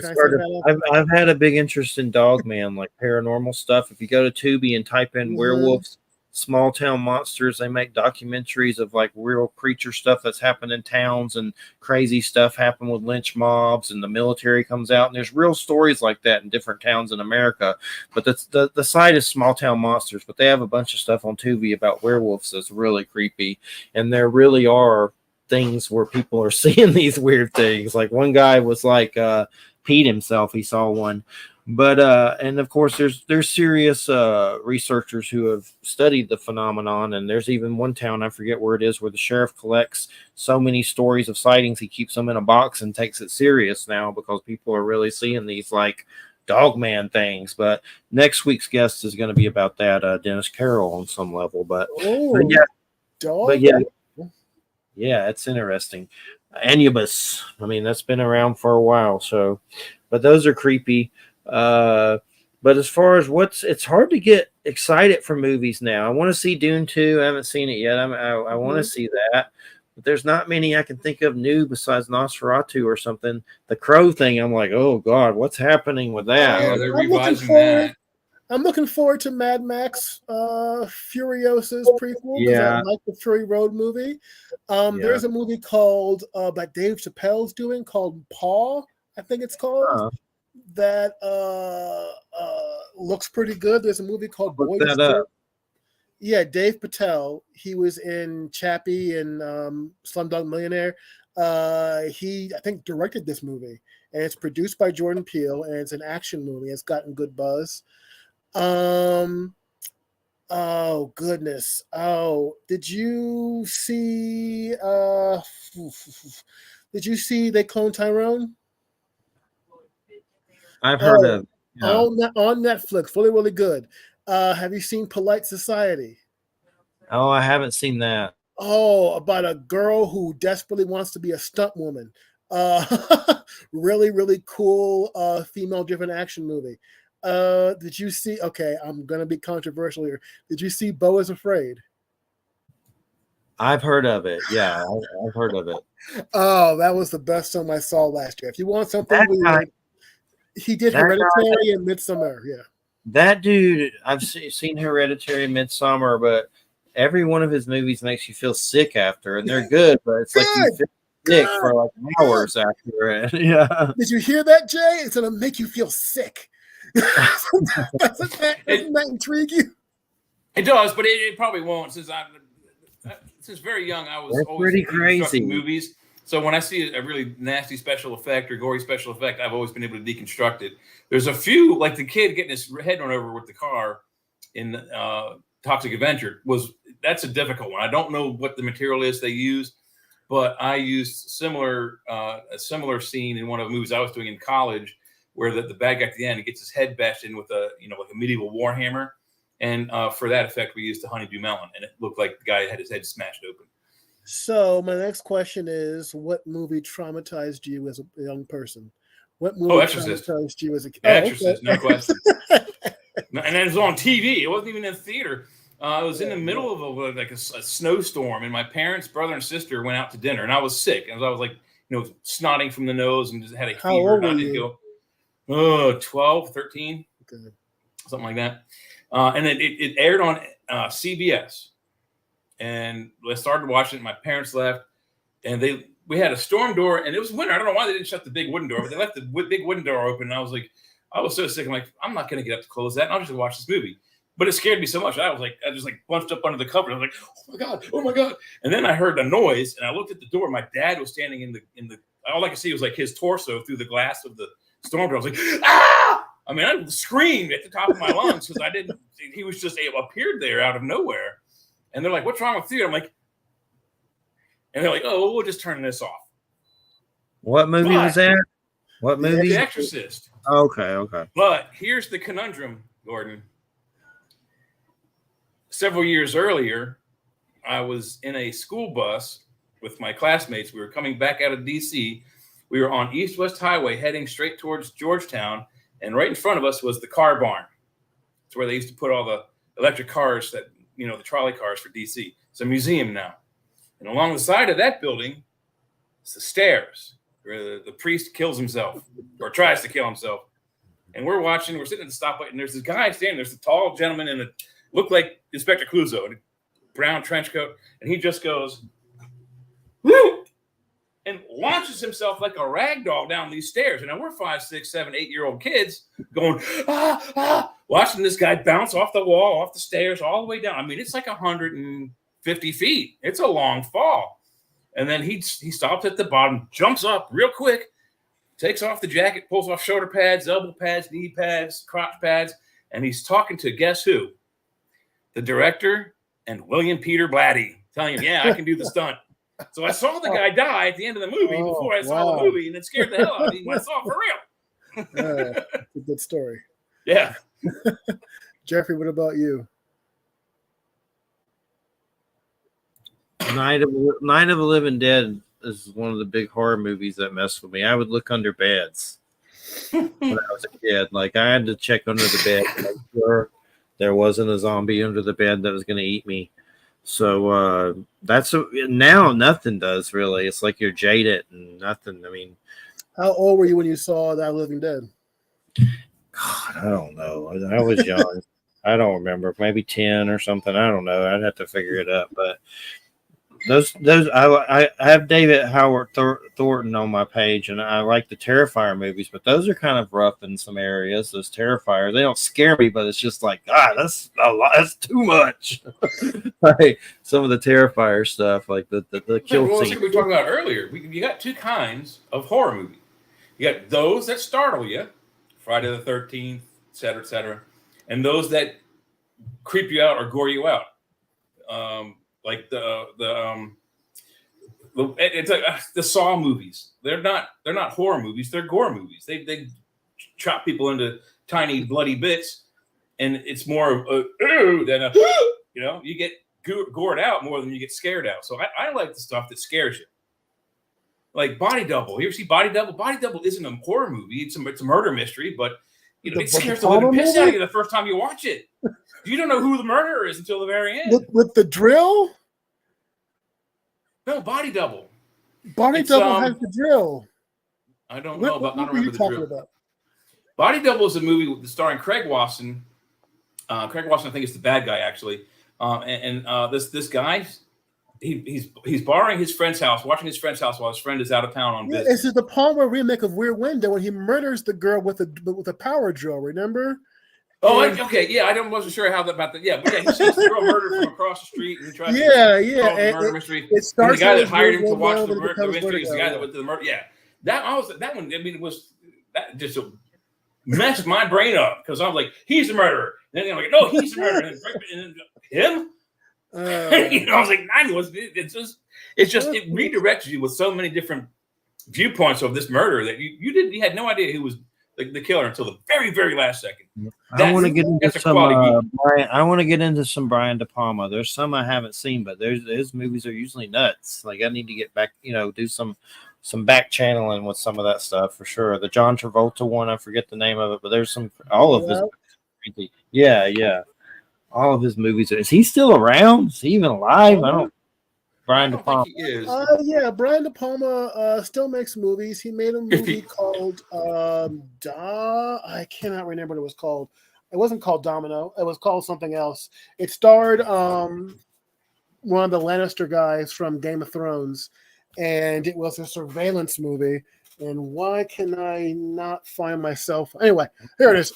I've had a big interest in Dogman, like paranormal stuff. If you go to Tubi and type in werewolves, small town monsters, they make documentaries of like real creature stuff that's happened in towns, and crazy stuff happened with lynch mobs, and the military comes out, and there's real stories like that in different towns in America. But the site is Small Town Monsters, but they have a bunch of stuff on Tubi about werewolves that's really creepy, and there really are things where people are seeing these weird things. Like one guy was like peed himself. He saw one. But and of course there's serious researchers who have studied the phenomenon, and there's even one town, I forget where it is, where the sheriff collects so many stories of sightings, he keeps them in a box and takes it serious now because people are really seeing these like Dogman things. But next week's guest is going to be about that, Dennis Carroll on some level. But yeah, it's interesting. Anubis, I mean, that's been around for a while. So, but those are creepy. But as far as it's hard to get excited for movies now. I want to see Dune 2. I haven't seen it yet. I want to see that. But there's not many I can think of new besides Nosferatu or something. The Crow thing, I'm like, oh God, what's happening with that? Yeah, they're revising that. I'm looking forward to Mad Max Furiosa's prequel because I like the Fury Road movie. There's a movie called by Dave Chappelle's doing called Paw, I think it's called. That looks pretty good. There's a movie called Boy Destroyer. Yeah, Dave Patel. He was in Chappie and Slumdog Millionaire. He, I think, directed this movie, and it's produced by Jordan Peele, and it's an action movie. It's gotten good buzz. Oh goodness. Oh, did you see They Clone Tyrone? I've heard of on Netflix, really good. Have you seen Polite Society? Oh, I haven't seen that. Oh, about a girl who desperately wants to be a stunt woman. Really cool female-driven action movie. Did you see? Okay, I'm gonna be controversial here. Did you see Beau is Afraid? I've heard of it. Yeah, I've heard of it. Oh, that was the best film I saw last year. If you want something weird, he did Hereditary and Midsommar. Yeah, that dude. I've seen Hereditary and Midsommar, but every one of his movies makes you feel sick after, and they're good, but it's like you feel sick for like hours after it. Yeah. Did you hear that, Jay? It's gonna make you feel sick. Doesn't that intrigue you? It does, but it probably won't. Since very young, I was always pretty crazy movies. So when I see a really nasty special effect or gory special effect, I've always been able to deconstruct it. There's a few, like the kid getting his head run over with the car in Toxic Avenger. That's a difficult one. I don't know what the material is they used, but I used a similar scene in one of the movies I was doing in college, where the bad guy at the end, he gets his head bashed in with like a medieval war hammer. And for that effect, we used the honeydew melon, and it looked like the guy had his head smashed open. So my next question is, what movie traumatized you as a young person? What movie Exorcist. traumatized you as a kid? Exorcist, Oh, okay. no question. And it was on TV. It wasn't even in theater. It was in the middle of a snowstorm, and my parents, brother and sister went out to dinner, and I was sick, and I was like, snotting from the nose and just had a How fever. old And I were didn't you? go, 12, 13, Okay. something like that. And it aired on CBS, and I started watching it. My parents left, and we had a storm door, and it was winter. I don't know why they didn't shut the big wooden door, but they left the big wooden door open. And I was so sick. I'm like, I'm not going to get up to close that. And I'll just watch this movie. But it scared me so much. I just bunched up under the cover. I was like, oh my God. And then I heard a noise, and I looked at the door. My dad was standing in the. All I could see was like his torso through the glass of the storm door. I was like, ah! I mean, I screamed at the top of my lungs because he was just appeared there out of nowhere. And they're like, what's wrong with you? I'm like, and they're like, oh, we'll just turn this off. What movie was that? What movie? The Exorcist. Okay. But here's the conundrum, Gordon. Several years earlier, I was in a school bus with my classmates. We were coming back out of D.C. We were on East-West Highway heading straight towards Georgetown, and right in front of us was the car barn. It's where they used to put all the electric cars the trolley cars for D.C. It's a museum now. And along the side of that building is the stairs where the priest kills himself or tries to kill himself. And we're sitting at the stoplight, and there's this guy standing. There's a tall gentleman looked like Inspector Clouseau in a brown trench coat. And he just goes, woo! And launches himself like a rag doll down these stairs. And now we're 5, 6, 7, 8-year-old kids going, watching this guy bounce off the wall, off the stairs, all the way down. I mean, it's like 150 feet. It's a long fall. And then he stops at the bottom, jumps up real quick, takes off the jacket, pulls off shoulder pads, elbow pads, knee pads, crotch pads, and he's talking to guess who? The director and William Peter Blatty, telling him, yeah, I can do the stunt. So I saw the guy die at the end of the movie before I saw the movie, and it scared the hell out of me when I saw it for real. It's a good story. Yeah. Jeffrey, what about you? Night of the Living Dead is one of the big horror movies that messed with me. I would look under beds when I was a kid. Like, I had to check under the bed to make sure there wasn't a zombie under the bed that was going to eat me. So now nothing does really. It's like you're jaded and nothing. I mean, how old were you when you saw That Living Dead? God, I don't know. I was young. I don't remember. Maybe 10 or something. I don't know. I'd have to figure it up. But those I have David Howard Thornton on my page, and I like the Terrifier movies, but those are kind of rough in some areas. Those Terrifier, they don't scare me, but it's just like, that's a lot. That's too much. Like some of the Terrifier stuff, like the kill scene. Like we were talking about earlier. You got two kinds of horror movie. You got those that startle you, Friday the 13th, et cetera, and those that creep you out or gore you out. Like it's like the Saw movies. They're not horror movies. They're gore movies. They chop people into tiny bloody bits, and it's more of than you get gored out more than you get scared out. So I like the stuff that scares you. Like Body Double. You ever see Body Double? Body Double isn't a horror movie. It's a murder mystery, but it scares the living piss out of you the first time you watch it. You don't know who the murderer is until the very end. With the drill? No, Body Double. Body Double has the drill. I don't know about. I don't remember the drill. About? Body Double is a movie starring Craig Wasson. Craig Wasson, I think, is the bad guy actually. This guy, he's borrowing his friend's house, watching his friend's house while his friend is out of town on business. This is the Palmer remake of Rear Window when he murders the girl with a power drill. Remember? Oh, okay, yeah. I wasn't sure about that. Yeah, but yeah, he sees the girl murdered from across the street, and he tries to solve the murder mystery. And the guy that hired him to watch the murder mystery is the guy that went to the murder. Yeah, that one. I mean, that just messed my brain up because I was like, he's the murderer. And then I'm like, no, he's the murderer. And him. I was like, it redirects you with so many different viewpoints of this murder that you had no idea who was the killer until the very, very last second. I want to get into that's a some quality Brian. I want to get into some Brian De Palma. There's some I haven't seen, but his movies are usually nuts. Like I need to get back, do some back channeling with some of that stuff for sure. The John Travolta one, I forget the name of it, but there's all of his. Yeah. All of his movies. Is he still around? Is he even alive? Brian De Palma. Think he is. Yeah, Brian De Palma still makes movies. He made a movie called I cannot remember what it was called. It wasn't called Domino. It was called something else. It starred one of the Lannister guys from Game of Thrones, and it was a surveillance movie. And why can I not find myself? Anyway, here it is.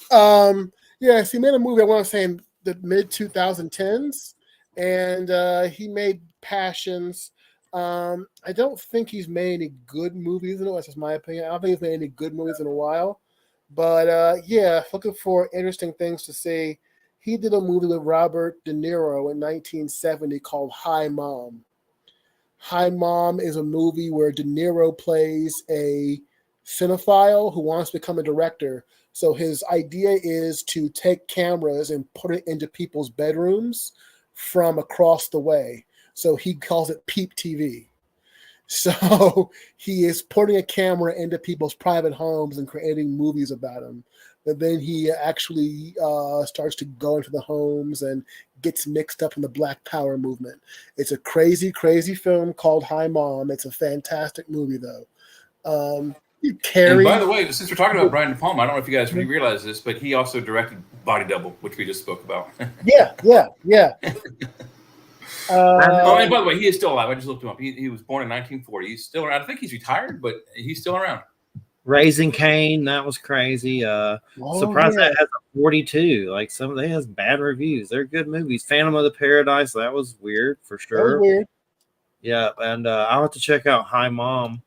Yes, he made a movie, I want to say in the mid 2010s, and he made Passions. I don't think he's made any good movies. That's just my opinion. I don't think he's made any good movies in a while. But yeah, looking for interesting things to see. He did a movie with Robert De Niro in 1970 called Hi Mom. Hi Mom is a movie where De Niro plays a cinephile who wants to become a director. So his idea is to take cameras and put it into people's bedrooms from across the way. So he calls it Peep TV. So he is putting a camera into people's private homes and creating movies about them. But then he actually starts to go into the homes and gets mixed up in the Black Power movement. It's a crazy, crazy film called Hi Mom. It's a fantastic movie, though. And by the way, since we're talking about Brian De Palma, I don't know if you guys really realize this, but he also directed Body Double, which we just spoke about. Yeah. And by the way, he is still alive. I just looked him up. He was born in 1940. He's still around. I think he's retired, but he's still around. Raising Cain, that was crazy. Surprised that has a 42. Like some of them has bad reviews. They're good movies. Phantom of the Paradise, that was weird for sure. That was weird. Yeah, and I'll have to check out Hi Mom.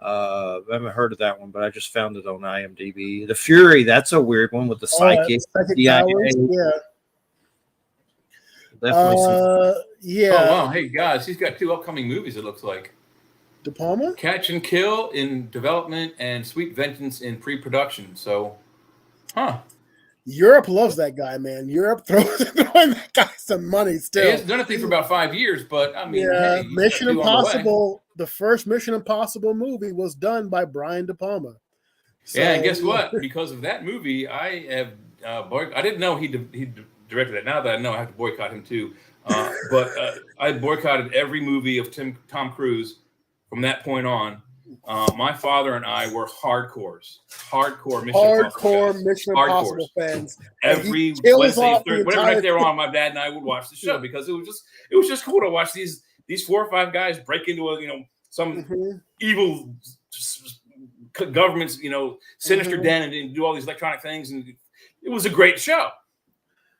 I haven't heard of that one, but I just found it on IMDb. The Fury, that's a weird one with the psychic. Yeah. Yeah. Oh wow! Hey guys, he's got 2 upcoming movies. It looks like De Palma, Catch and Kill in development and Sweet Vengeance in pre-production. So, Europe loves that guy, man. Europe throwing that guy some money still. He hasn't done anything for about 5 years, but I mean, yeah, Mission Impossible. The first Mission Impossible movie was done by Brian De Palma. So, yeah, and guess what? Because of that movie, I have I didn't know he directed that. Now that I know, I have to boycott him too. But I boycotted every movie of Tom Cruise from that point on. My father and I were hardcore Mission Impossible fans. Every Wednesday, whatever night they were on, my dad and I would watch the show because it was just cool to watch these 4 or 5 guys break into some evil government's sinister den and do all these electronic things, and it was a great show.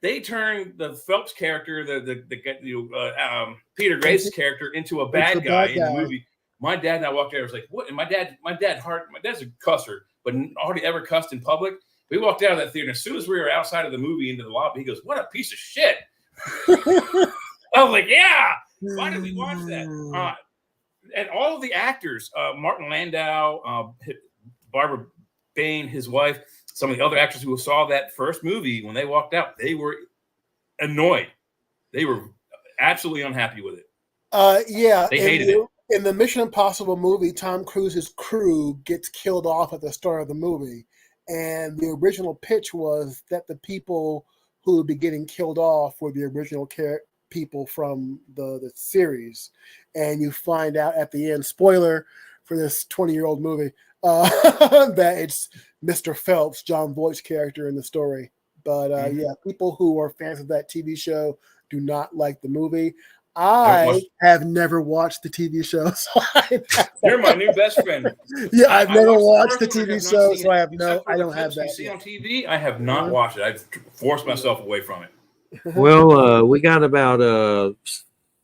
They turned the Phelps character, Peter Grace's character, into a bad guy in the movie. My dad and I walked there. I was like, "What?" And my dad's a cusser, but hardly ever cussed in public. We walked out of that theater. As soon as we were outside of the movie into the lobby, he goes, "What a piece of shit!" I was like, "Yeah, why did we watch that?" And all of the actors, Martin Landau, Barbara Bain, his wife, some of the other actors who saw that first movie, when they walked out, they were annoyed. They were absolutely unhappy with it. Yeah. They hated it. In the Mission Impossible movie, Tom Cruise's crew gets killed off at the start of the movie. And the original pitch was that the people who would be getting killed off were the original people from the series. And you find out at the end, spoiler for this 20-year-old movie, that it's Mr. Phelps, John Voight's character in the story. But yeah, people who are fans of that TV show do not like the movie. I have never watched the TV show. So you're my new best friend. Yeah, I've never watched the TV show, so I don't have that. You see on TV, I have not watched it. I've forced myself away from it. Well, we got about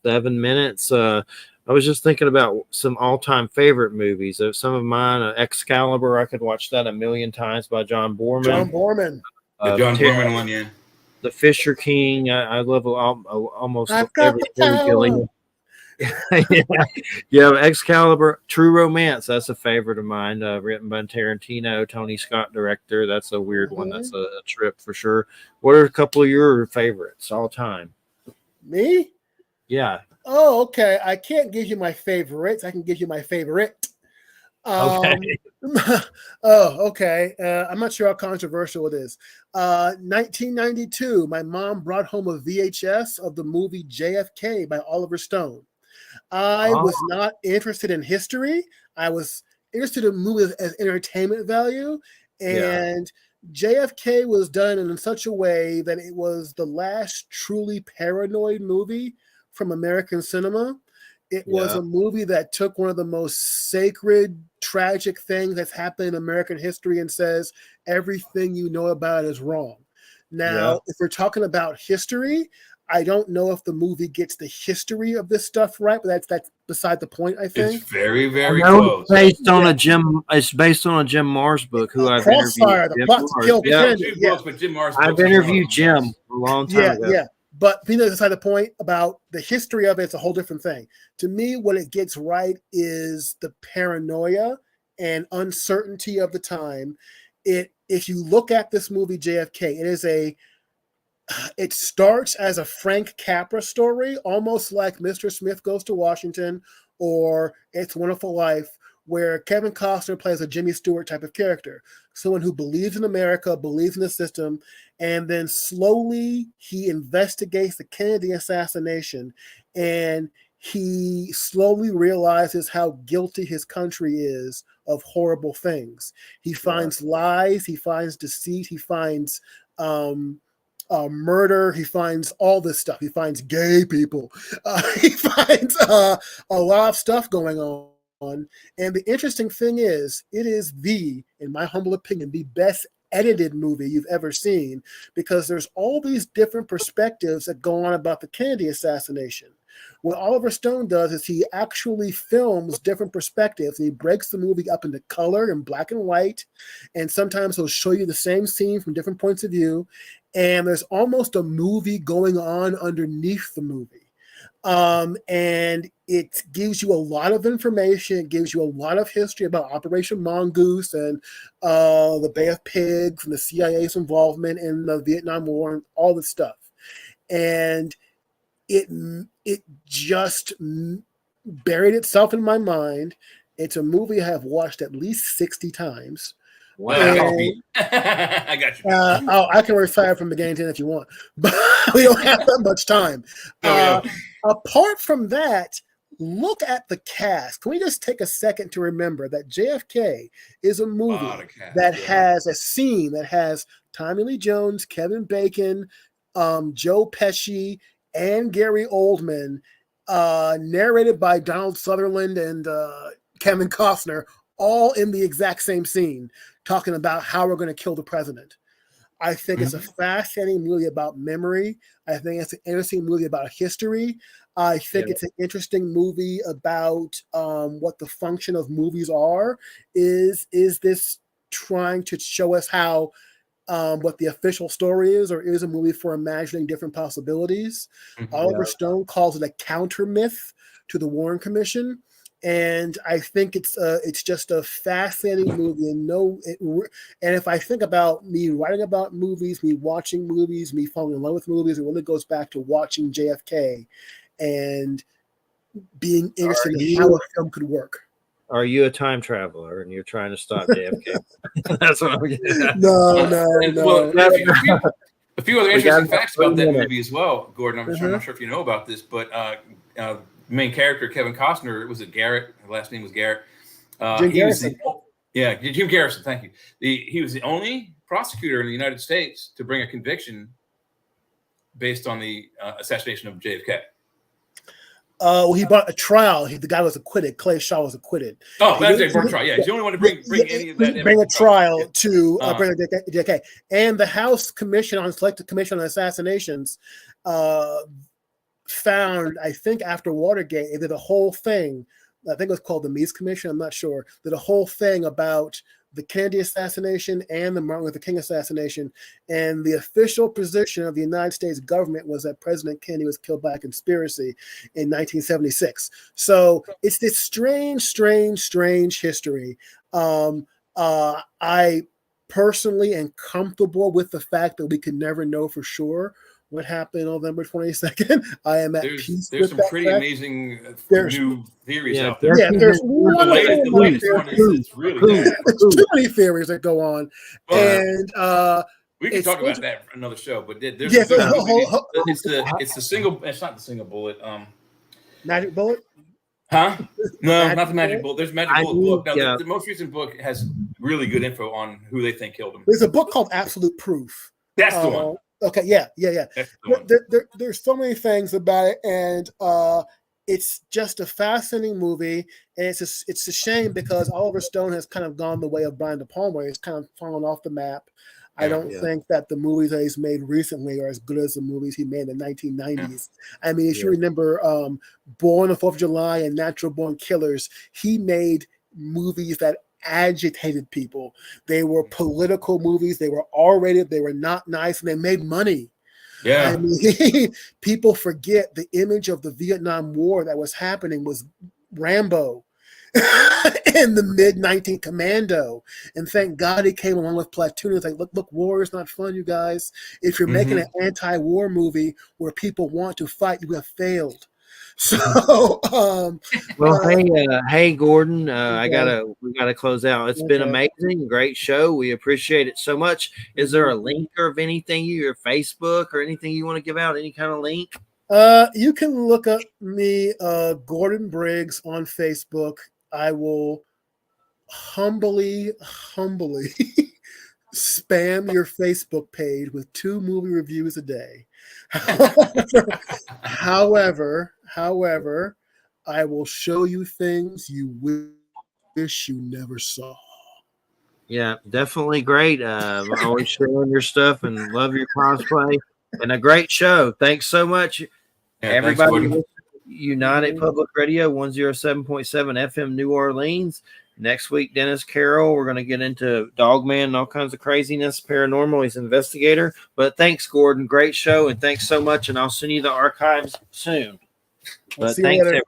7 minutes. I was just thinking about some all-time favorite movies. Some of mine, Excalibur, I could watch that 1,000,000 times by John Boorman. The John Boorman one, yeah. The Fisher King, I love almost I've got every Gilliam. Yeah, Excalibur, True Romance. That's a favorite of mine. Written by Tarantino, Tony Scott director. That's a weird one. That's Mhm. a trip for sure. What are a couple of your favorites all time? Me? Yeah. Oh, okay. I can't give you my favorites. I can give you my favorite. Okay. Um, oh, okay. I'm not sure how controversial it is. 1992, my mom brought home a VHS of the movie JFK by Oliver Stone. I Oh, was not interested in history. I was interested in movies as entertainment value. yeah. And JFK was done in such a way that it was the last truly paranoid movie from American cinema. It was Yeah. a movie that took one of the most sacred, tragic things that's happened in American history and says everything you know about it is wrong. Yeah. Now, if we're talking about history, I don't know if the movie gets the history of this stuff right, but that's beside the point, I It's think. very, I very know it's close. based on Yeah. a Jim. It's based on a Jim Mars book. Who I've interviewed. Crossfire, the Jim plot to Mars. kill It's on Yep. Kennedy. two Yeah, books, but Jim Mars' I've books is one of interviewed them. Jim Yes. a long time yeah, ago. yeah. But beside the point about the history of it, it's a whole different thing. To me, what it gets right is the paranoia and uncertainty of the time. If you look at this movie JFK, it starts as a Frank Capra story, almost like Mr. Smith Goes to Washington or It's a Wonderful Life, where Kevin Costner plays a Jimmy Stewart type of character, someone who believes in America, believes in the system, and then slowly he investigates the Kennedy assassination, and he slowly realizes how guilty his country is of horrible things. He Yeah. finds lies, he finds deceit, he finds murder. He finds all this stuff. He finds gay people. He finds a lot of stuff going on. And the interesting thing is, it is in my humble opinion, the best edited movie you've ever seen because there's all these different perspectives that go on about the Kennedy assassination. What Oliver Stone does is he actually films different perspectives and he breaks the movie up into color and black and white. And sometimes he'll show you the same scene from different points of view. And there's almost a movie going on underneath the movie. And it gives you a lot of information. It gives you a lot of history about Operation Mongoose and the Bay of Pigs and the CIA's involvement in the Vietnam War and all this stuff. And it just buried itself in my mind. It's a movie I have watched at least 60 times. Oh, I got you And beat. I got you beat. I can retire from the game 10 if you want, but we don't have that much time. No, we don't. Apart from that, look at the cast. Can we just take a second to remember that JFK is a movie Lot of cast, that yeah. has a scene that has Tommy Lee Jones, Kevin Bacon, Joe Pesci, and Gary Oldman, narrated by Donald Sutherland and Kevin Costner, all in the exact same scene, talking about how we're going to kill the president. I think it's a fascinating movie about memory. I think it's an interesting movie about history. I think it's an interesting movie about what the function of movies are. Is this trying to show us how what the official story is, or is a movie for imagining different possibilities? Oliver Stone calls it a counter myth to the Warren Commission. And I think it's just a fascinating movie. And if I think about me writing about movies, me watching movies, me falling in love with movies, it really goes back to watching JFK and being interested in how a film could work. Are you a time traveler and you're trying to stop JFK? That's what I'm getting at. No. Well, a few other interesting facts about that minutes. movie as well, Gordon. I'm not sure if you know about this, but the main character, Kevin Costner, was it Garrett? His last name was Garrett. Jim Garrison. Jim Garrison. Thank you. He was the only prosecutor in the United States to bring a conviction based on the assassination of JFK. He brought a trial. The guy was acquitted. Clay Shaw was acquitted. Oh, that's it. Brought a trial. Yeah, he's the only one to bring any of that. Bring a trial to bring JFK. And the House Commission on Selected Commission on Assassinations found, I think after Watergate, they did a whole thing. I think it was called the Mies Commission. I'm not sure. Did a whole thing about the Kennedy assassination and the Martin Luther King assassination. And the official position of the United States government was that President Kennedy was killed by a conspiracy in 1976. So it's this strange history. I personally am comfortable with the fact that we can never know for sure what happened November 22nd. I am at peace. There's some pretty amazing new theories out there. Yeah, there's one. The latest one is really good. There's too many theories that go on, and we can talk about that for another show. But there's yeah, it's the single. It's not the single bullet. Magic Bullet. Huh? No, Magic not the Magic Bullet? Bullet. There's Magic Bullet book. Now, the most recent book has really good info on who they think killed him. There's a book called Absolute Proof. That's the one. Okay, yeah. There's so many things about it, and it's just a fascinating movie. And it's a shame because Oliver Stone has kind of gone the way of Brian De Palma. He's kind of fallen off the map. I don't think that the movies that he's made recently are as good as the movies he made in the 1990s. I mean, if you remember Born on the 4th of July and Natural Born Killers, he made movies that agitated people. They were political movies. They were R-rated. They were not nice, and they made money. Yeah. I mean, people forget the image of the Vietnam War that was happening was Rambo and the mid-19 Commando. And thank God he came along with Platoon. It's like, look, war is not fun, you guys. If you're making an anti-war movie where people want to fight, you have failed. So, hey, Gordon, we gotta close out. It's been amazing, great show. We appreciate it so much. Is there a link or of anything your Facebook or anything you want to give out? Any kind of link? You can look up me, Gordon Briggs, on Facebook. I will humbly spam your Facebook page with 2 movie reviews a day. However, I will show you things you wish you never saw. Yeah, definitely great. Always sharing your stuff and love your cosplay and a great show. Thanks so much, everybody. Thanks, United Public Radio 107.7 FM New Orleans. Next week, Dennis Carroll. We're going to get into Dogman and all kinds of craziness, paranormal. He's an investigator. But thanks, Gordon. Great show, and thanks so much. And I'll send you the archives soon. But thanks, everybody.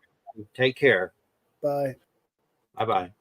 Take care. Bye. Bye-bye.